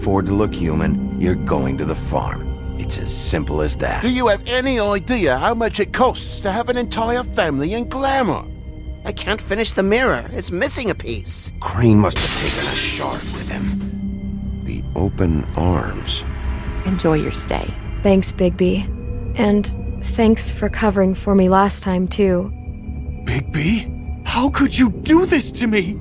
afford to look human, you're going to the farm. It's as simple as that. Do you have any idea how much it costs to have an entire family in glamour? I can't finish the mirror. It's missing a piece. Crane must have taken a scarf with him. The open arms. Enjoy your stay. Thanks, Bigby. And thanks for covering for me last time, too. Bigby? How could you do this to me?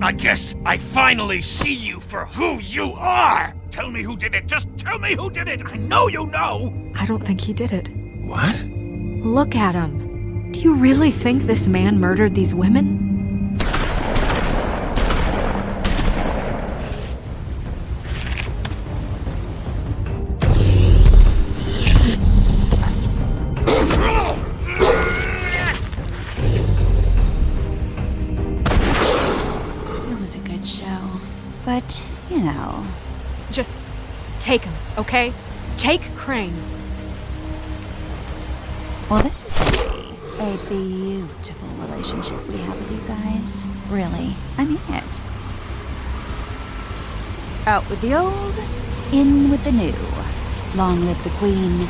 I guess I finally see you for who you are! Tell me who did it! Just tell me who did it! I know you know! I don't think he did it. What? Look at him. Do you really think this man murdered these women? But, you know... Just take him, okay? Take Crane. Well, this is gonna be a beautiful relationship we have with you guys. Really. I mean it. Out with the old, in with the new. Long live the Queen.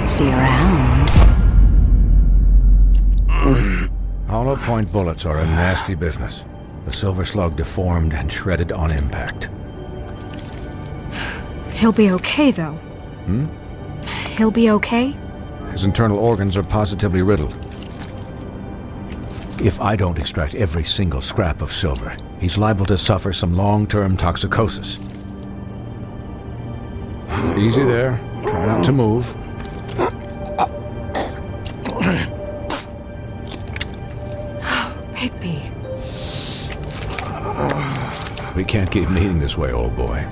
See you around. Hollow point bullets are a nasty business. The silver slug deformed and shredded on impact. He'll be okay, though. He'll be okay? His internal organs are positively riddled. If I don't extract every single scrap of silver, he's liable to suffer some long-term toxicosis. Easy there. Try not to move. Bigby. We can't keep meeting this way, old boy.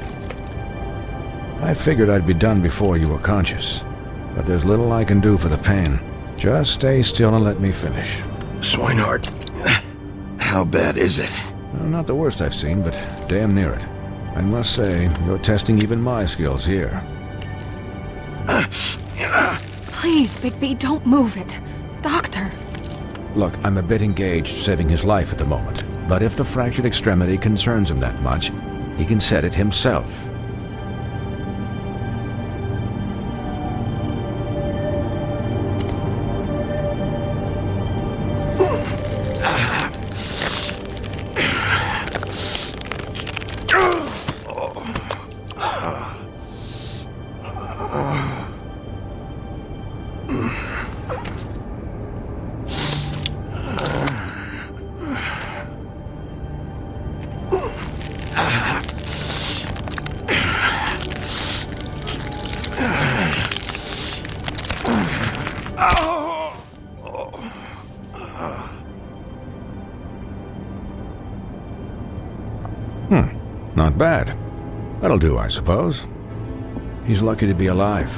I figured I'd be done before you were conscious, but there's little I can do for the pain. Just stay still and let me finish. Swinehart, how bad is it? Well, not the worst I've seen, but damn near it. I must say, you're testing even my skills here. Please, Bigby, don't move it. Doctor. Look, I'm a bit engaged saving his life at the moment, but if the fractured extremity concerns him that much, he can set it himself. Not bad. That'll do, I suppose. He's lucky to be alive,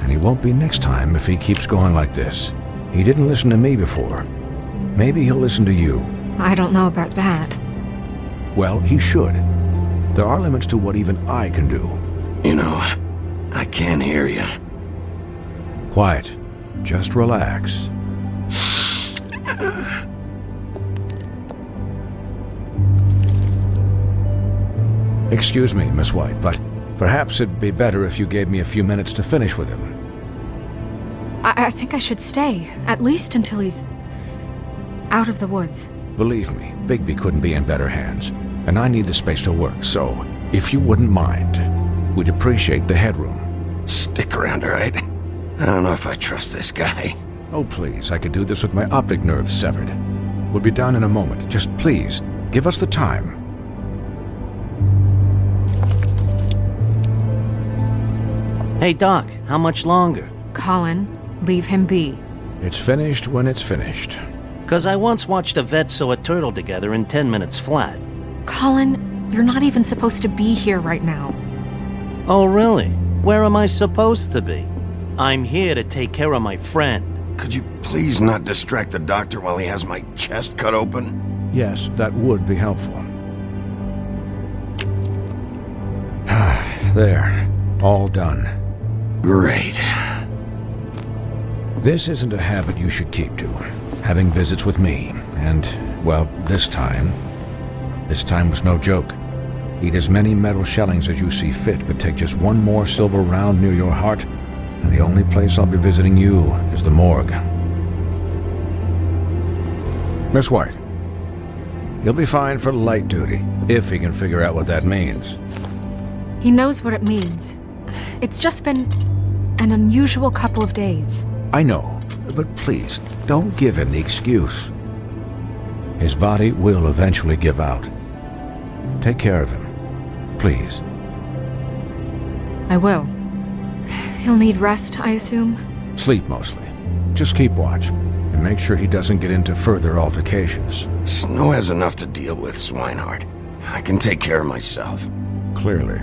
and he won't be next time if he keeps going like this. He didn't listen to me before. Maybe he'll listen to you. I don't know about that. Well, he should. There are limits to what even I can do. You know, I can't hear you. Quiet. Just relax. Excuse me, Miss White, but perhaps it'd be better if you gave me a few minutes to finish with him. I think I should stay, at least until he's out of the woods. Believe me, Bigby couldn't be in better hands, and I need the space to work, so if you wouldn't mind, we'd appreciate the headroom. Stick around, all right? I don't know if I trust this guy. Oh, please, I could do this with my optic nerve severed. We'll be done in a moment. Just please, give us the time. Hey, Doc, how much longer? Colin, leave him be. It's finished when it's finished. 'Cause I once watched a vet sew a turtle together in 10 minutes flat. Colin, you're not even supposed to be here right now. Oh, really? Where am I supposed to be? I'm here to take care of my friend. Could you please not distract the doctor while he has my chest cut open? Yes, that would be helpful. There. All done. Great. This isn't a habit you should keep to. Having visits with me. And, well, this time was no joke. Eat as many metal shellings as you see fit, but take just one more silver round near your heart, and the only place I'll be visiting you is the morgue. Miss White. He'll be fine for light duty, if he can figure out what that means. He knows what it means. It's just been an unusual couple of days. I know, but please, don't give him the excuse. His body will eventually give out. Take care of him, please. I will. He'll need rest, I assume? Sleep mostly. Just keep watch, and make sure he doesn't get into further altercations. Snow has enough to deal with, Swinehart. I can take care of myself. Clearly.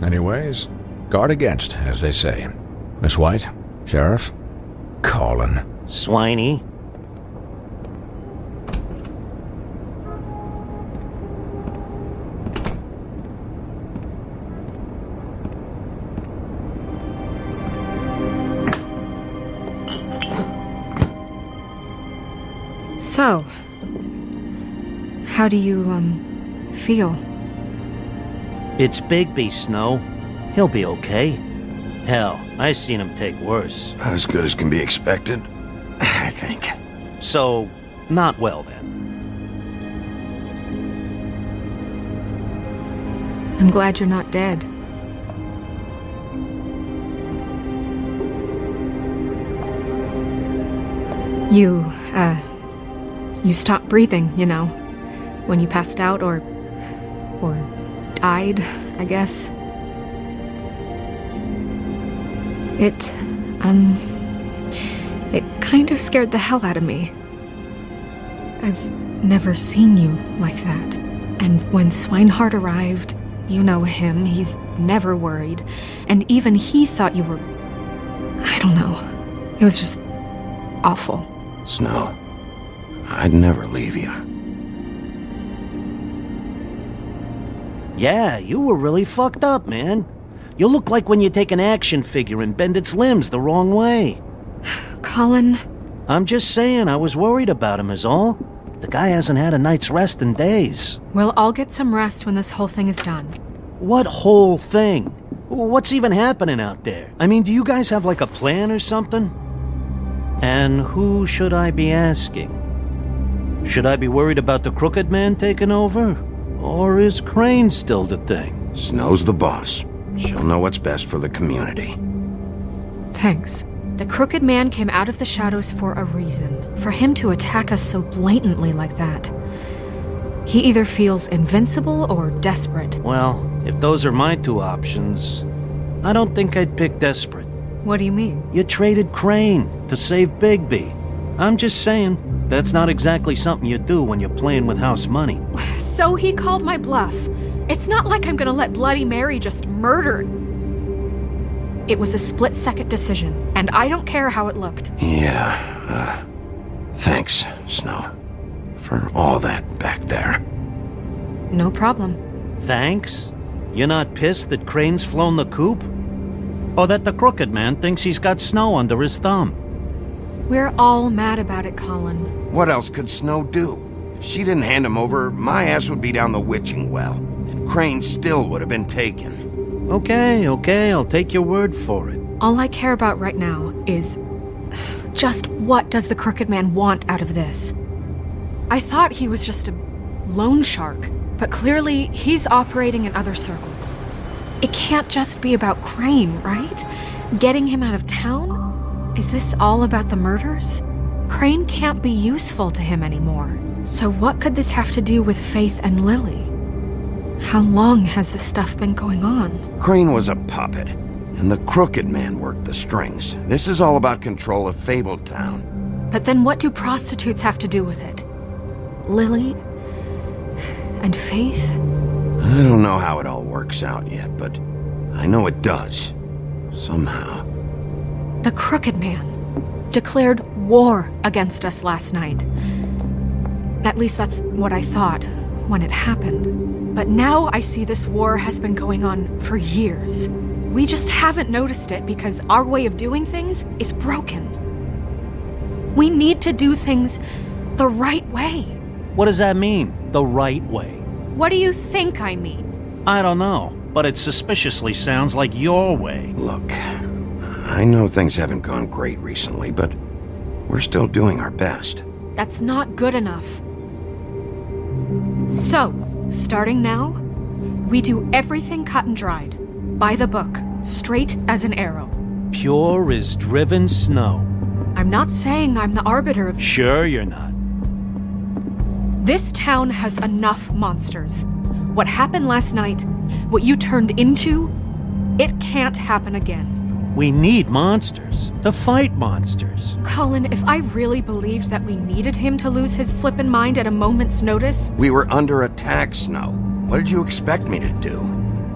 Anyways, guard against, as they say. Miss White, Sheriff, Colin. Swiney. So, how do you, feel? It's Bigby, Snow. He'll be okay. Hell, I've seen him take worse. Not as good as can be expected, I think. So, not well then. I'm glad you're not dead. You stopped breathing, you know, when you passed out or died, I guess. It kind of scared the hell out of me. I've never seen you like that. And when Swinehart arrived, you know him, he's never worried. And even he thought you were... I don't know. It was just awful. Snow, I'd never leave you. Yeah, you were really fucked up, man. You look like when you take an action figure and bend its limbs the wrong way. Colin... I'm just saying, I was worried about him is all. The guy hasn't had a night's rest in days. Well, I'll get some rest when this whole thing is done. What whole thing? What's even happening out there? I mean, do you guys have like a plan or something? And who should I be asking? Should I be worried about the Crooked Man taking over? Or is Crane still the thing? Snow's the boss. She'll know what's best for the community. Thanks. The Crooked Man came out of the shadows for a reason. For him to attack us so blatantly like that. He either feels invincible or desperate. Well, if those are my two options, I don't think I'd pick desperate. What do you mean? You traded Crane to save Bigby. I'm just saying, that's not exactly something you do when you're playing with house money. So he called my bluff. It's not like I'm gonna let Bloody Mary just murder. It was a split-second decision, and I don't care how it looked. Yeah, thanks, Snow, for all that back there. No problem. Thanks? You're not pissed that Crane's flown the coop? Or that the Crooked Man thinks he's got Snow under his thumb? We're all mad about it, Colin. What else could Snow do? If she didn't hand him over, my ass would be down the witching well, and Crane still would have been taken. Okay, I'll take your word for it. All I care about right now is... just what does the Crooked Man want out of this? I thought he was just a loan shark, but clearly he's operating in other circles. It can't just be about Crane, right? Getting him out of town? Is this all about the murders? Crane can't be useful to him anymore. So what could this have to do with Faith and Lily? How long has this stuff been going on? Crane was a puppet, and the Crooked Man worked the strings. This is all about control of Fabletown. But then what do prostitutes have to do with it? Lily? And Faith? I don't know how it all works out yet, but I know it does. Somehow. The Crooked Man declared war against us last night. At least that's what I thought when it happened. But now I see this war has been going on for years. We just haven't noticed it because our way of doing things is broken. We need to do things the right way. What does that mean, the right way? What do you think I mean? I don't know, but it suspiciously sounds like your way. Look, I know things haven't gone great recently, but we're still doing our best. That's not good enough. So, starting now, we do everything cut and dried. By the book, straight as an arrow. Pure as driven snow. I'm not saying I'm the arbiter of... Sure you're not. This town has enough monsters. What happened last night, what you turned into, it can't happen again. We need monsters to fight monsters. Colin, if I really believed that we needed him to lose his flippin' mind at a moment's notice... We were under attack, Snow. What did you expect me to do?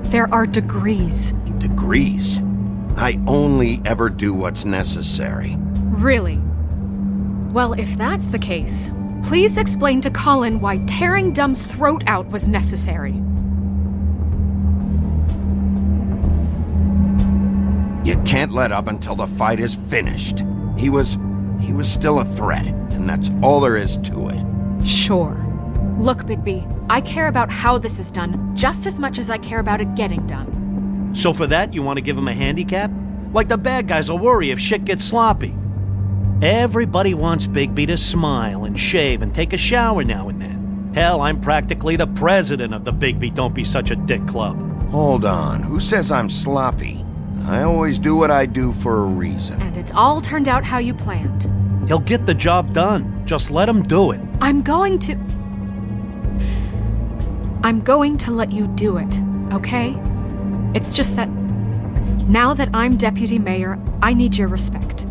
There are degrees. Degrees? I only ever do what's necessary. Really? Well, if that's the case, please explain to Colin why tearing Dumb's throat out was necessary. You can't let up until the fight is finished. He was still a threat, and that's all there is to it. Sure. Look, Bigby, I care about how this is done just as much as I care about it getting done. So for that, you want to give him a handicap? Like the bad guys will worry if shit gets sloppy. Everybody wants Bigby to smile and shave and take a shower now and then. Hell, I'm practically the president of the Bigby Don't Be Such a Dick Club. Hold on, who says I'm sloppy? I always do what I do for a reason. And it's all turned out how you planned. He'll get the job done. Just let him do it. I'm going to let you do it, okay? It's just that now that I'm deputy mayor, I need your respect.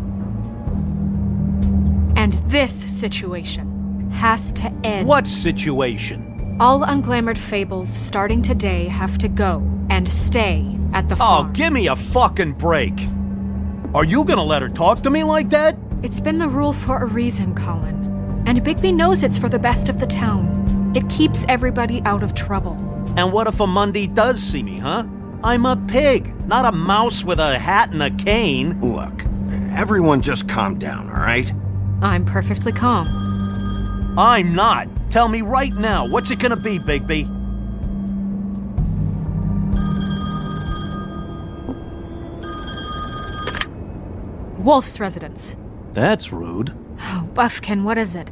And this situation has to end. What situation? All unglamored fables starting today have to go and stay at the farm. Oh, give me a fucking break. Are you gonna let her talk to me like that? It's been the rule for a reason, Colin. And Bigby knows it's for the best of the town. It keeps everybody out of trouble. And what if a Mundy does see me, huh? I'm a pig, not a mouse with a hat and a cane. Look, everyone just calm down, all right? I'm perfectly calm. I'm not. Tell me right now, what's it gonna be, Bigby? Wolf's residence. That's rude. Oh, Buffkin, what is it?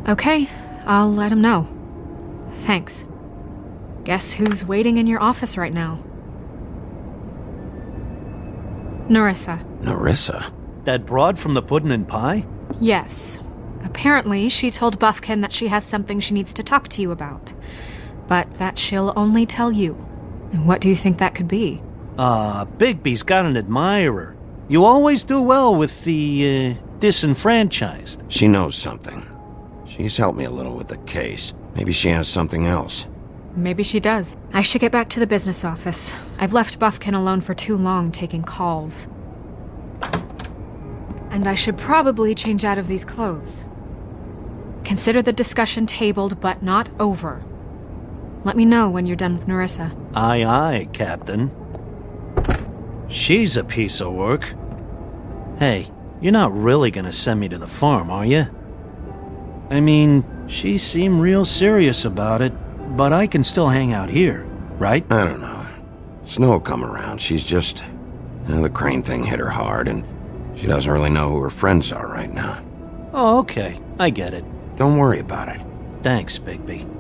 Okay, I'll let him know. Thanks. Guess who's waiting in your office right now? Narissa. Narissa? That broad from the puddin' and pie? Yes. Apparently, she told Buffkin that she has something she needs to talk to you about. But that she'll only tell you. And what do you think that could be? Bigby's got an admirer. You always do well with the, disenfranchised. She knows something. She's helped me a little with the case. Maybe she has something else. Maybe she does. I should get back to the business office. I've left Buffkin alone for too long taking calls. And I should probably change out of these clothes. Consider the discussion tabled but not over. Let me know when you're done with Narissa. Aye, aye, Captain. She's a piece of work. Hey, you're not really gonna send me to the farm, are you? I mean, she seemed real serious about it, but I can still hang out here, right? I don't know. Snow will come around. She's just... the Crane thing hit her hard, and she doesn't really know who her friends are right now. Oh, okay. I get it. Don't worry about it. Thanks, Bigby.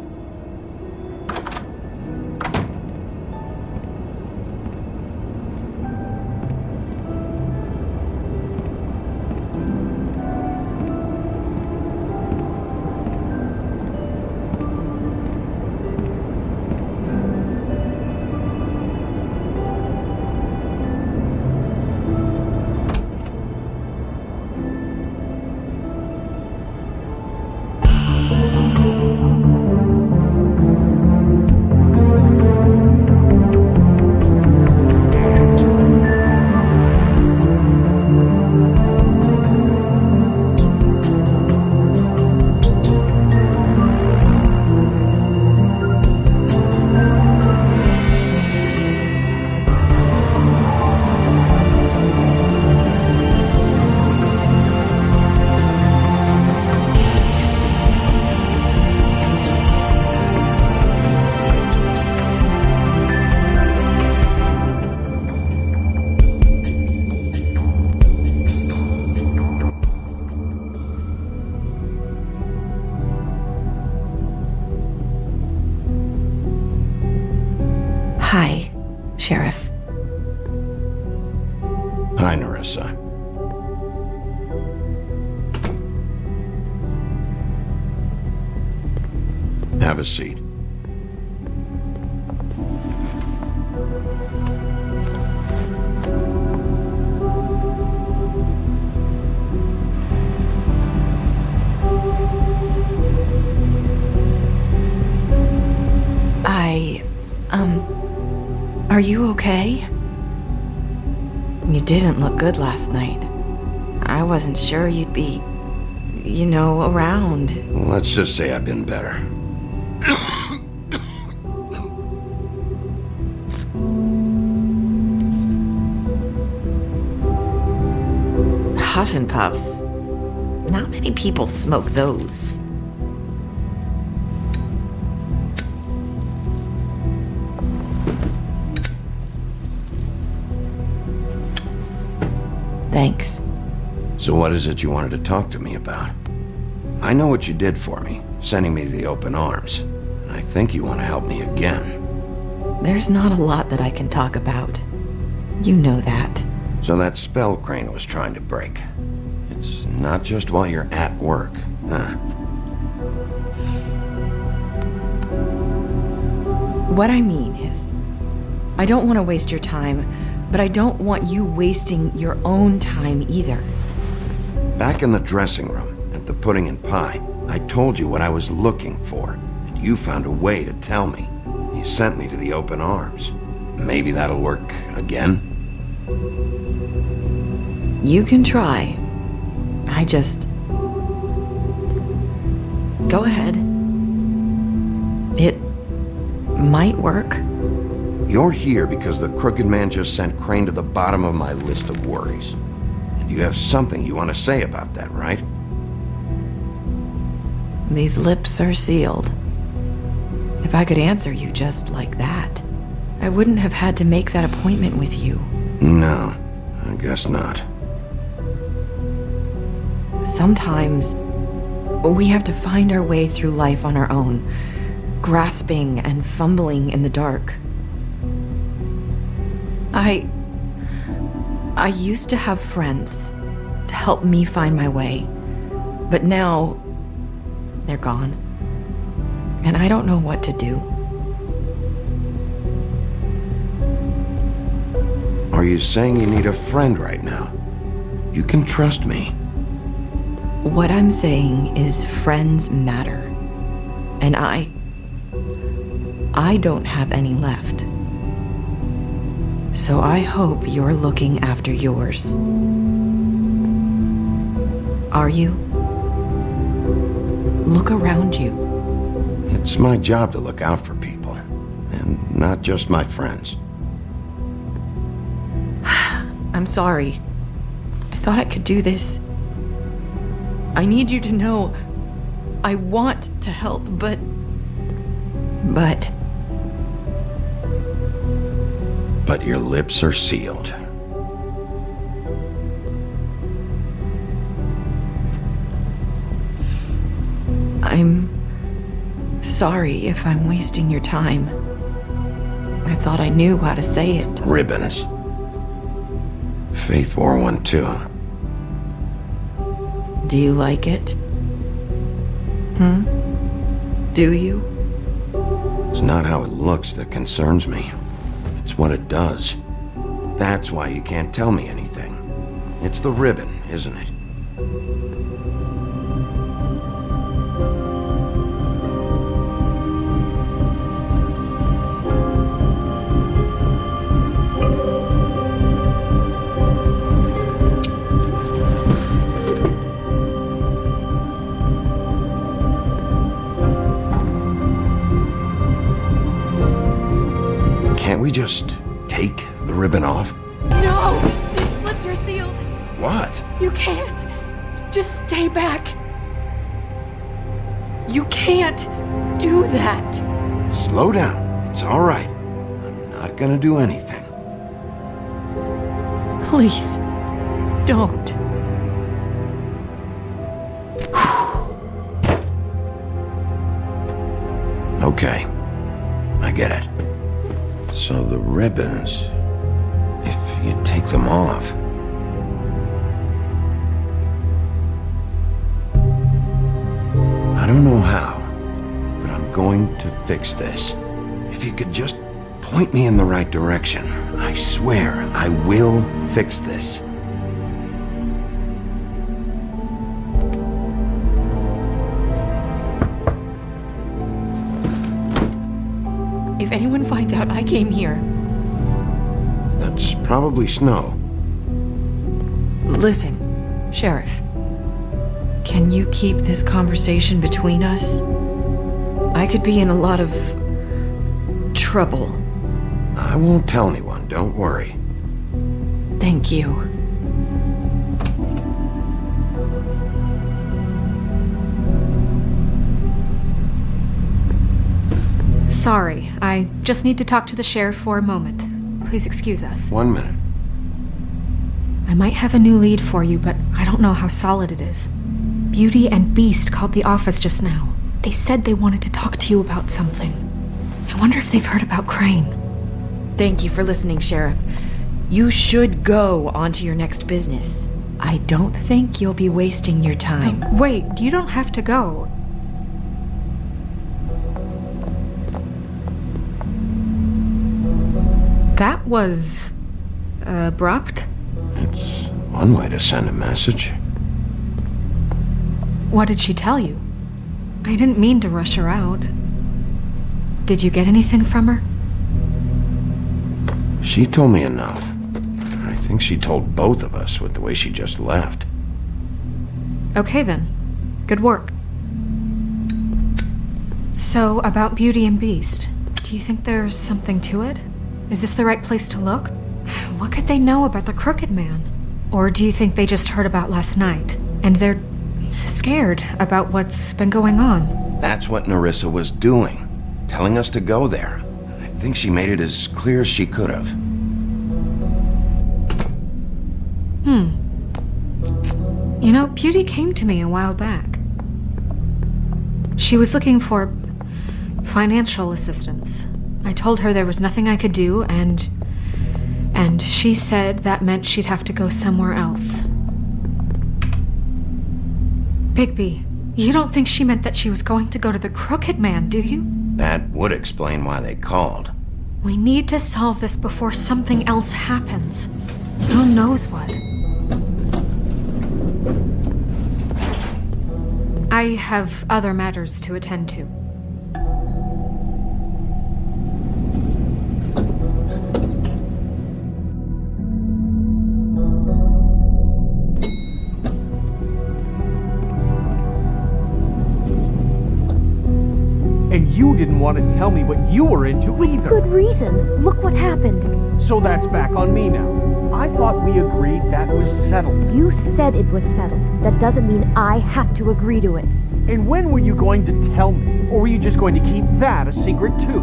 Have a seat. Are you okay? You didn't look good last night. I wasn't sure you'd be, around. Let's just say I've been better. Huff and Puffs. Not many people smoke those. Thanks. So what is it you wanted to talk to me about? I know what you did for me, sending me to the open arms. And I think you want to help me again. There's not a lot that I can talk about. You know that. So that spell Crane was trying to break. It's not just while you're at work, huh? What I mean is, I don't want to waste your time, but I don't want you wasting your own time either. Back in the dressing room, at the pudding and pie, I told you what I was looking for, and you found a way to tell me. You sent me to the open arms. Maybe that'll work again? You can try. Go ahead. It might work. You're here because the Crooked Man just sent Crane to the bottom of my list of worries. And you have something you want to say about that, right? These lips are sealed. If I could answer you just like that, I wouldn't have had to make that appointment with you. No, I guess not. Sometimes we have to find our way through life on our own, grasping and fumbling in the dark. I used to have friends to help me find my way, but now they're gone, and I don't know what to do. Are you saying you need a friend right now? You can trust me. What I'm saying is friends matter, and I don't have any left. So I hope you're looking after yours. Are you? Look around you. It's my job to look out for people, and not just my friends. I'm sorry. I thought I could do this. I need you to know I want to help, but... But your lips are sealed. I'm sorry if I'm wasting your time. I thought I knew how to say it. Ribbons. Faith wore one too. Do you like it? Do you? It's not how it looks that concerns me. It's what it does. That's why you can't tell me anything. It's the ribbon, isn't it? Can't we just take the ribbon off? No! His lips are sealed. What? You can't. Just stay back. You can't do that. Slow down. It's all right. I'm not gonna do anything. Please, don't. Okay. I get it. So the ribbons, if you take them off... I don't know how, but I'm going to fix this. If you could just point me in the right direction, I swear I will fix this. If anyone finds out I came here... That's probably Snow. Listen, Sheriff. Can you keep this conversation between us? I could be in a lot of... trouble. I won't tell anyone, don't worry. Thank you. Sorry, I just need to talk to the sheriff for a moment. Please excuse us. 1 minute. I might have a new lead for you, but I don't know how solid it is. Beauty and Beast called the office just now. They said they wanted to talk to you about something. I wonder if they've heard about Crane. Thank you for listening, Sheriff. You should go on to your next business. I don't think you'll be wasting your time. Wait, you don't have to go. That was... abrupt? It's one way to send a message. What did she tell you? I didn't mean to rush her out. Did you get anything from her? She told me enough. I think she told both of us with the way she just left. Okay then. Good work. So, about Beauty and Beast, do you think there's something to it? Is this the right place to look? What could they know about the Crooked Man? Or do you think they just heard about last night, and they're scared about what's been going on? That's what Nerissa was doing, telling us to go there. I think she made it as clear as she could have. You know, Beauty came to me a while back. She was looking for financial assistance. I told her there was nothing I could do, and she said that meant she'd have to go somewhere else. Bigby, you don't think she meant that she was going to go to the Crooked Man, do you? That would explain why they called. We need to solve this before something else happens. Who knows what? I have other matters to attend to. And you didn't want to tell me what you were into either. Good reason. Look what happened. So that's back on me now. I thought we agreed that was settled. You said it was settled. That doesn't mean I have to agree to it. And when were you going to tell me? Or were you just going to keep that a secret too?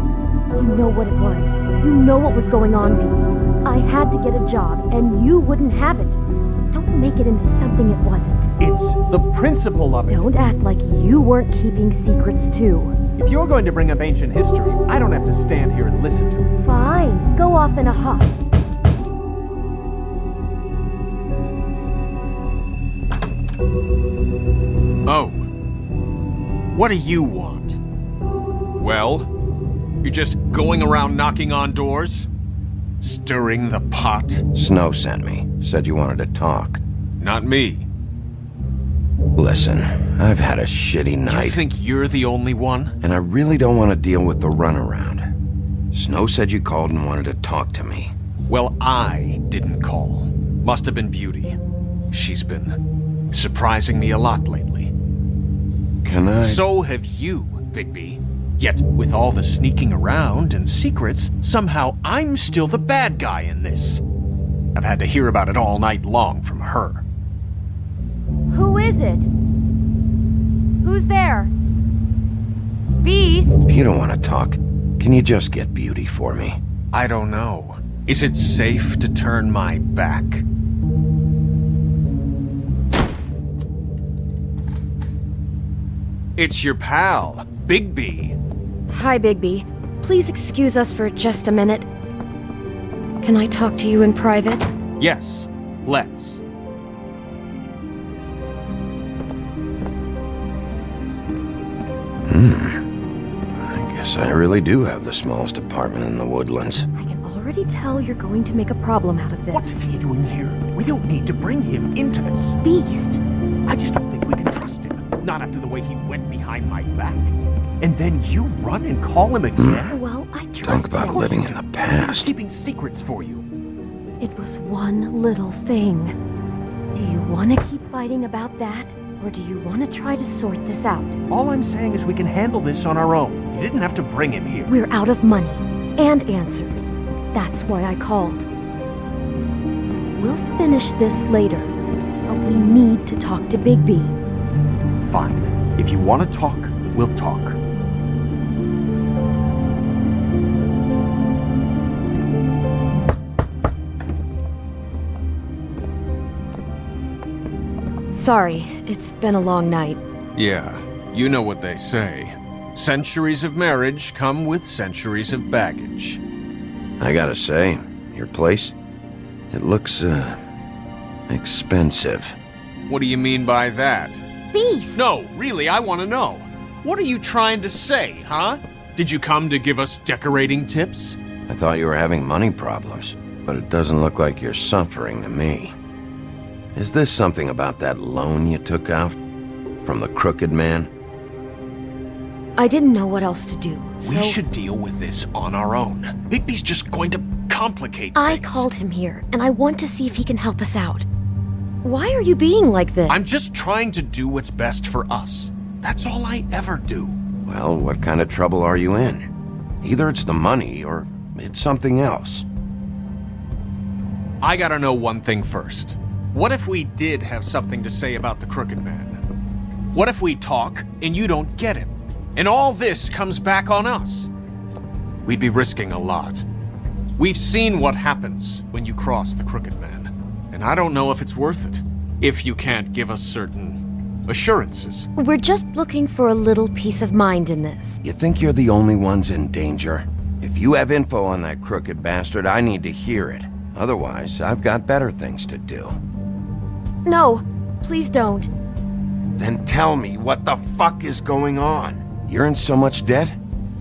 You know what it was. You know what was going on, Beast. I had to get a job, and you wouldn't have it. Don't make it into something it wasn't. It's the principle of it. Don't act like you weren't keeping secrets too. If you're going to bring up ancient history, I don't have to stand here and listen to it. Fine. Go off in a huff. Oh. What do you want? Well, you're just going around knocking on doors? Stirring the pot? Snow sent me. Said you wanted to talk. Not me. Listen, I've had a shitty night. You think you're the only one? And I really don't want to deal with the runaround. Snow said you called and wanted to talk to me. Well, I didn't call. Must have been Beauty. She's been surprising me a lot lately. Can I... So have you, Bigby. Yet, with all the sneaking around and secrets, somehow I'm still the bad guy in this. I've had to hear about it all night long from her. Who is it? Who's there? Beast? If you don't want to talk, can you just get Beauty for me? I don't know. Is it safe to turn my back? It's your pal, Bigby. Hi, Bigby. Please excuse us for just a minute. Can I talk to you in private? Yes, let's. Guess I really do have the smallest apartment in the Woodlands. I can already tell you're going to make a problem out of this. What's he doing here? We don't need to bring him into this. Beast? I just don't think we can trust him. Not after the way he went behind my back. And then you run and call him again? Well, I trust Talk about him. living in the He's past. keeping secrets for you. It was one little thing. Do you want to keep fighting about that? Or do you want to try to sort this out? All I'm saying is we can handle this on our own. You didn't have to bring him here. We're out of money and answers. That's why I called. We'll finish this later, but we need to talk to Bigby. Fine. If you want to talk, we'll talk. Sorry, it's been a long night. Yeah, you know what they say. Centuries of marriage come with centuries of baggage. I gotta say, your place, it looks, expensive. What do you mean by that? Beast! No, really, I want to know. What are you trying to say, huh? Did you come to give us decorating tips? I thought you were having money problems, but it doesn't look like you're suffering to me. Is this something about that loan you took out? From the crooked man? I didn't know what else to do, so... We should deal with this on our own. Bigby's just going to complicate I things. called him here, and I want to see if he can help us out. Why are you being like this? I'm just trying to do what's best for us. That's all I ever do. Well, what kind of trouble are you in? Either it's the money, or it's something else. I gotta know one thing first. What if we did have something to say about the crooked man? What if we talk and you don't get him? And all this comes back on us? We'd be risking a lot. We've seen what happens when you cross the crooked man. And I don't know if it's worth it. If you can't give us certain assurances. We're just looking for a little peace of mind in this. You think you're the only ones in danger? If you have info on that crooked bastard, I need to hear it. Otherwise, I've got better things to do. No, please don't. Then tell me what the fuck is going on? You're in so much debt?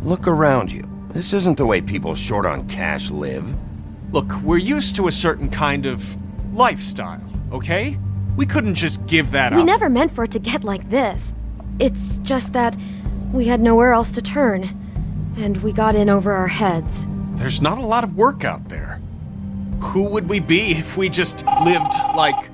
Look around you. This isn't the way people short on cash live. Look, we're used to a certain kind of lifestyle, okay? We couldn't just give that up. We never meant for it to get like this. It's just that we had nowhere else to turn, and we got in over our heads. There's not a lot of work out there. Who would we be if we just lived like...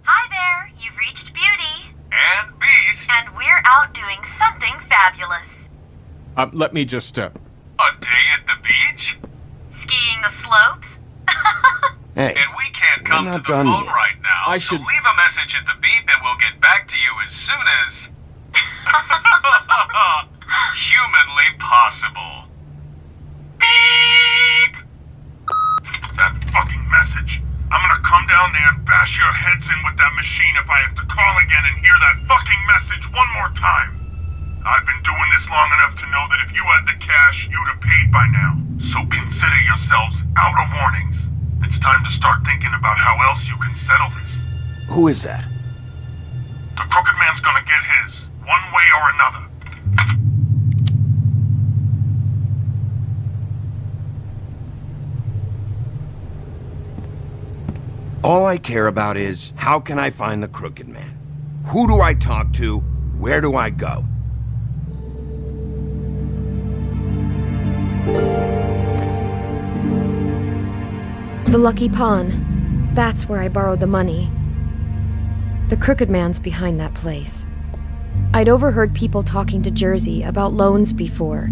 Hi there, you've reached Beauty. And Beast. And we're out doing something fabulous. let me just, A day at the beach? Skiing the slopes? Hey, and we can't come we're to not the done phone yet. right now, I so should- leave a message at the beep and we'll get back to you as soon as... humanly possible. Beep! That fucking message. I'm gonna come down there and bash your heads in with that machine if I have to call again and hear that fucking message one more time. I've been doing this long enough to know that if you had the cash, you'd have paid by now. So consider yourselves out of warnings. It's time to start thinking about how else you can settle this. who is that? The crooked man's gonna get his, one way or another. All I care about is, how can I find the crooked man? Who do I talk to? Where do I go? The Lucky Pawn. That's where I borrowed the money. The crooked man's behind that place. I'd overheard people talking to Jersey about loans before.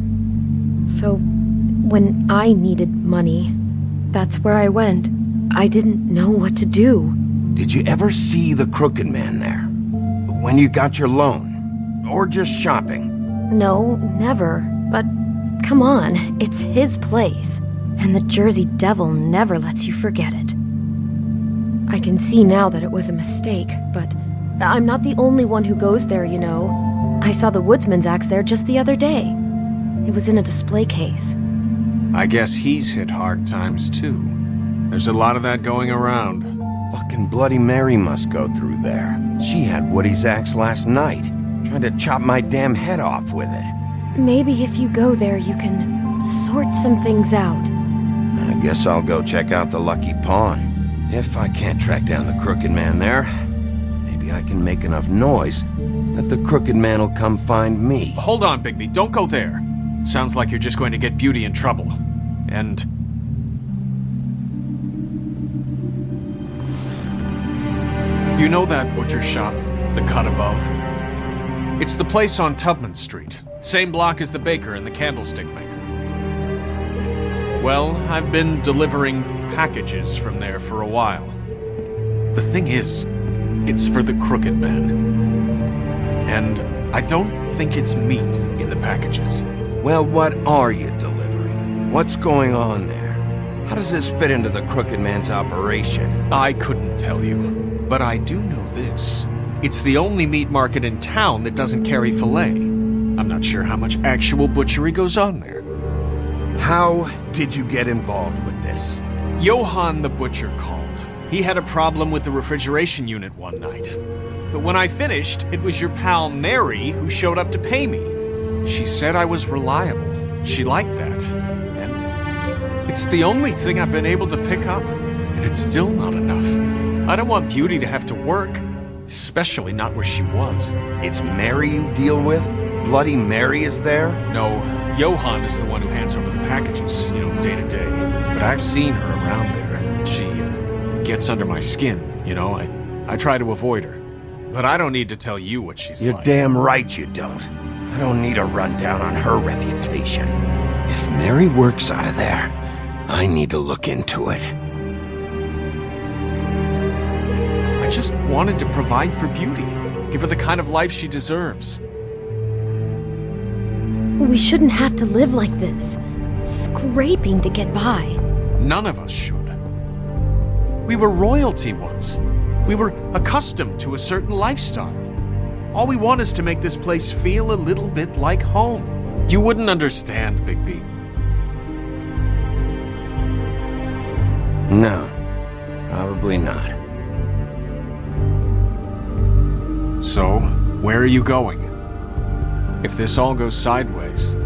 So, when I needed money, that's where I went. I didn't know what to do. Did you ever see the crooked man there? When you got your loan? Or just shopping? No, never. But come on, it's his place. And the Jersey Devil never lets you forget it. I can see now that it was a mistake, but I'm not the only one who goes there, you know. I saw the woodsman's axe there just the other day. It was in a display case. I guess he's hit hard times too. There's a lot of that going around. Fucking Bloody Mary must go through there. She had Woody's axe last night. Tried to chop my damn head off with it. Maybe if you go there, you can sort some things out. I guess I'll go check out the Lucky Pawn. If I can't track down the Crooked Man there, maybe I can make enough noise that the Crooked Man will come find me. Hold on, Bigby. Don't go there. Sounds like you're just going to get Beauty in trouble. And... you know that butcher shop, the cut above? It's the place on Tubman Street. Same block as the baker and the candlestick maker. Well, I've been delivering packages from there for a while. The thing is, it's for the Crooked Man. And I don't think it's meat in the packages. Well, what are you delivering? What's going on there? How does this fit into the Crooked Man's operation? I couldn't tell you, but I do know this. It's the only meat market in town that doesn't carry filet. I'm not sure how much actual butchery goes on there. How did you get involved with this? Johann the butcher called. He had a problem with the refrigeration unit one night. But when I finished, it was your pal Mary who showed up to pay me. She said I was reliable. She liked that. And it's the only thing I've been able to pick up. And it's still not enough. I don't want Beauty to have to work. Especially not where she was. It's Mary you deal with? Bloody Mary is there? No, Johann is the one who hands over the packages, day to day. But I've seen her around there. She gets under my skin, I try to avoid her. But I don't need to tell you what she's You're like. damn right you don't. I don't need a rundown on her reputation. If Mary works out of there, I need to look into it. I just wanted to provide for Beauty. Give her the kind of life she deserves. We shouldn't have to live like this, scraping to get by. None of us should. We were royalty once. We were accustomed to a certain lifestyle. All we want is to make this place feel a little bit like home. You wouldn't understand, Bigby. No, probably not. So, where are you going? If this all goes sideways,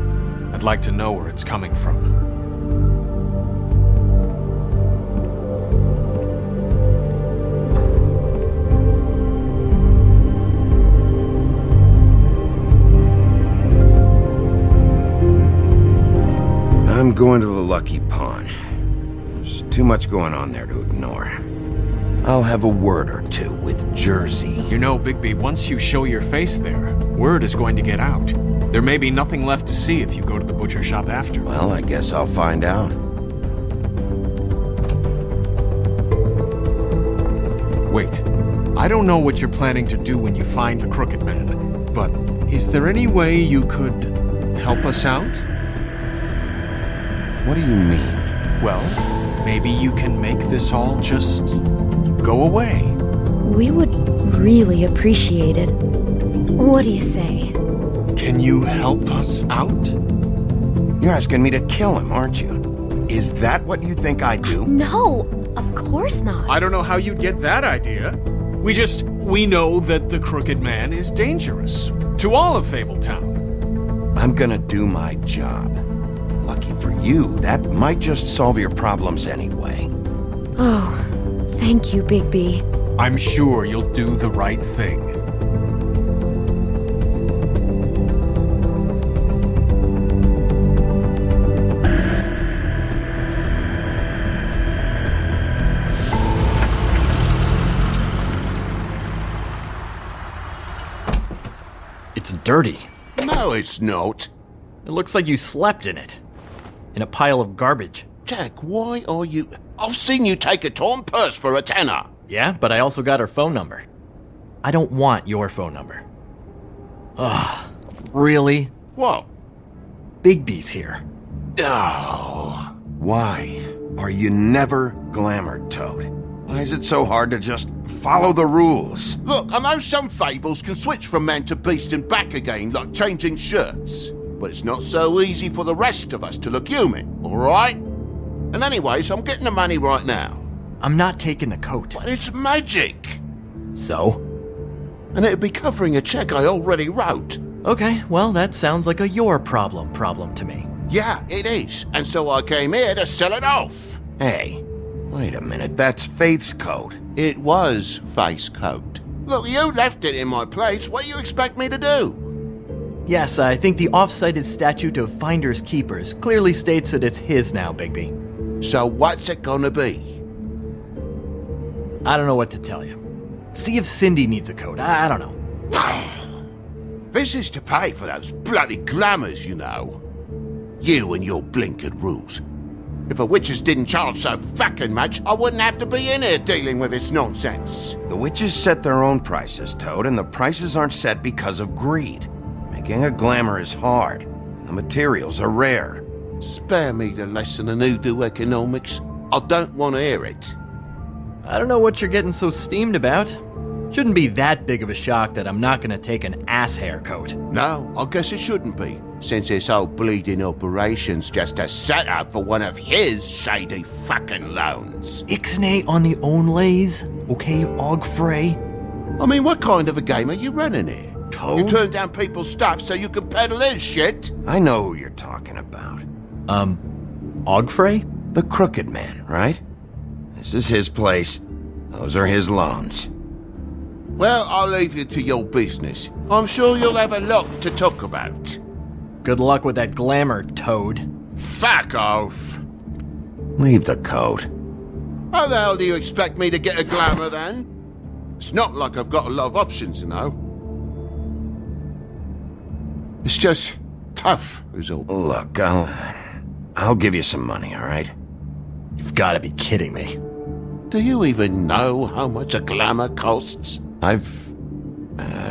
I'd like to know where it's coming from. I'm going to the Lucky Pawn. There's too much going on there to ignore. I'll have a word or two with Jersey. You know, Bigby, once you show your face there, word is going to get out. There may be nothing left to see if you go to the butcher shop after. Well, I guess I'll find out. Wait, I don't know what you're planning to do when you find the Crooked Man, but is there any way you could help us out? What do you mean? Well, maybe you can make this all just go away. We would really appreciate it. What do you say? Can you help us out? You're asking me to kill him, aren't you? Is that what you think I do? No, of course not. I don't know how you'd get that idea. We know that the Crooked Man is dangerous to all of Fabletown. I'm gonna do my job. Lucky for you, that might just solve your problems anyway. Oh, thank you, Bigby. I'm sure you'll do the right thing. It's dirty. No, it's not. It looks like you slept in it. In a pile of garbage. Jack, why are you... I've seen you take a torn purse for a tenner. Yeah, but I also got her phone number. I don't want your phone number. Ugh, really? What? Bigby's here. Oh. Why are you never glamored, Toad? Why is it so hard to just follow the rules? Look, I know some fables can switch from man to beast and back again, like changing shirts. But it's not so easy for the rest of us to look human, all right? And anyways, I'm getting the money right now. I'm not taking the coat. But it's magic! So? And it'd be covering a check I already wrote. Okay, well, that sounds like a your problem to me. Yeah, it is. And so I came here to sell it off. Hey, wait a minute, that's Faith's coat. It was Faith's coat. Look, you left it in my place. What do you expect me to do? Yes, I think the off-cited statute of Finders Keepers clearly states that it's his now, Bigby. So what's it gonna be? I don't know what to tell you. See if Cindy needs a coat. I don't know. This is to pay for those bloody glamours, you know. You and your blinkered rules. If the witches didn't charge so fucking much, I wouldn't have to be in here dealing with this nonsense. The witches set their own prices, Toad, and the prices aren't set because of greed. Making a glamour is hard, and the materials are rare. Spare me the lesson in hoodoo economics. I don't want to hear it. I don't know what you're getting so steamed about. Shouldn't be that big of a shock that I'm not gonna take an ass haircoat. No, I guess it shouldn't be, since this whole bleeding operation's just a setup for one of his shady fucking loans. Ixnay on the own lays, okay, Ogfrey? I mean, what kind of a game are you running here? Toad? You turn down people's stuff so you can peddle his shit? I know who you're talking about. Ogfrey? The Crooked Man, right? This is his place. Those are his loans. Well, I'll leave you to your business. I'm sure you'll have a lot to talk about. Good luck with that glamour, Toad. Fuck off! Leave the coat. How the hell do you expect me to get a glamour then? It's not like I've got a lot of options, you know. It's just tough, is all. Look, I'll give you some money, all right? You've got to be kidding me. Do you even know how much a glamour costs? I've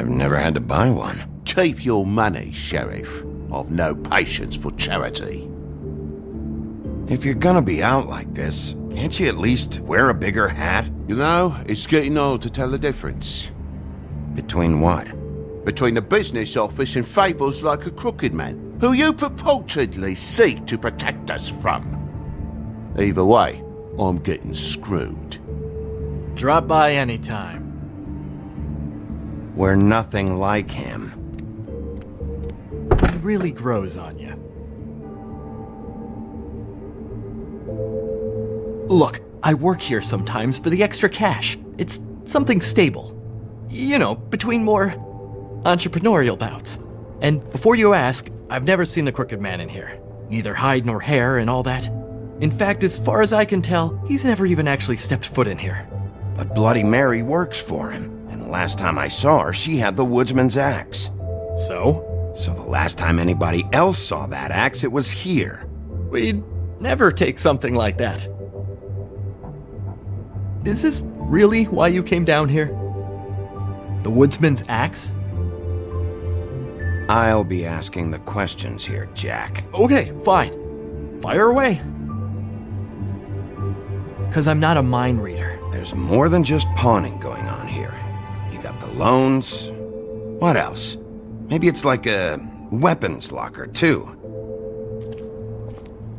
never had to buy one. Keep your money, Sheriff. I've no patience for charity. If you're gonna be out like this, can't you at least wear a bigger hat? You know, it's getting old to tell the difference. Between what? Between the business office and fables like a crooked man, who you purportedly seek to protect us from. Either way, I'm getting screwed. Drop by anytime. We're nothing like him. He really grows on you. Look, I work here sometimes for the extra cash. It's something stable. You know, between more entrepreneurial bouts. And before you ask, I've never seen the Crooked Man in here. Neither hide nor hair and all that. In fact, as far as I can tell, he's never even actually stepped foot in here. But Bloody Mary works for him. And the last time I saw her, she had the woodsman's axe. So? So the last time anybody else saw that axe, it was here. We'd never take something like that. Is this really why you came down here? The woodsman's axe? I'll be asking the questions here, Jack. Okay, fine. Fire away. 'Cause I'm not a mind reader. There's more than just pawning going on here. You got the loans. What else? Maybe it's like a weapons locker, too.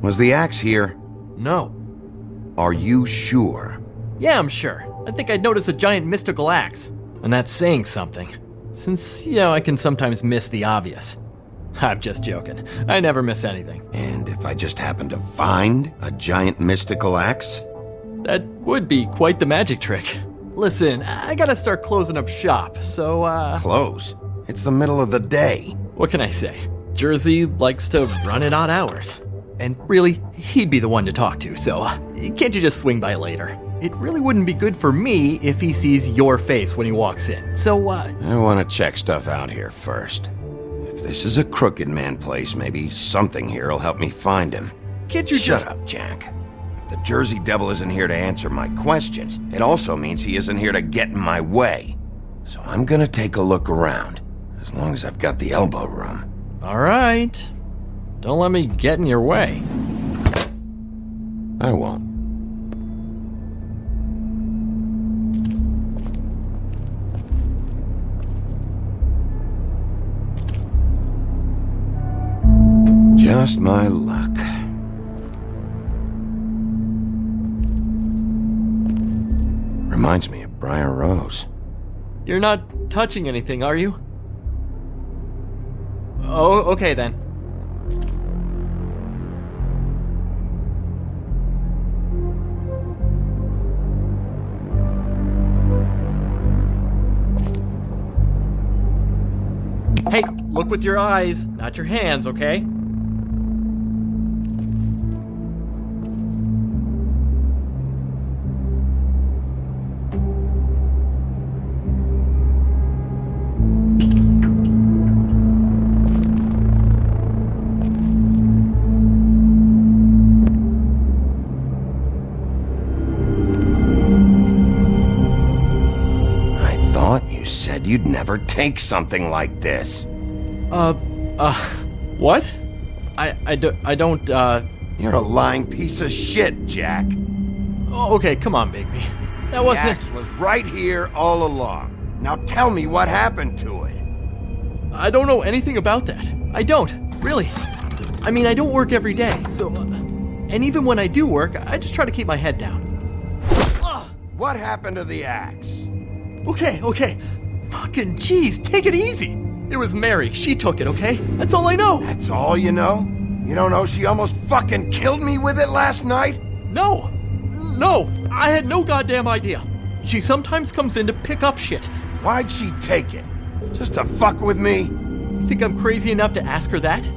Was the axe here? No. Are you sure? Yeah, I'm sure. I think I'd noticed a giant mystical axe. And that's saying something. Since, I can sometimes miss the obvious. I'm just joking. I never miss anything. And if I just happen to find a giant mystical axe? That would be quite the magic trick. Listen, I gotta start closing up shop, so, Close? It's the middle of the day. What can I say? Jersey likes to run at odd hours. And really, he'd be the one to talk to, so can't you just swing by later? It really wouldn't be good for me if he sees your face when he walks in, so, I want to check stuff out here first. If this is a Crooked Man place, maybe something here will help me find him. Can't you Shut up, Jack. If the Jersey Devil isn't here to answer my questions, it also means he isn't here to get in my way. So I'm gonna take a look around, as long as I've got the elbow room. All right. Don't let me get in your way. I won't. Just my luck. Reminds me of Briar Rose. You're not touching anything, are you? Oh, okay then. Hey, look with your eyes, not your hands, okay? Said you'd never take something like this. What? I don't, You're a lying piece of shit, Jack. Oh, okay, come on, Bigby. That wasn't... The axe was right here all along. Now tell me what happened to it. I don't know anything about that. I don't, really. I mean, I don't work every day, so... and even when I do work, I just try to keep my head down. What happened to the axe? Okay. Fucking jeez, take it easy. It was Mary. She took it, okay? That's all I know. That's all you know? You don't know she almost fucking killed me with it last night? No, I had no goddamn idea. She sometimes comes in to pick up shit. Why'd she take it? Just to fuck with me? You think I'm crazy enough to ask her that?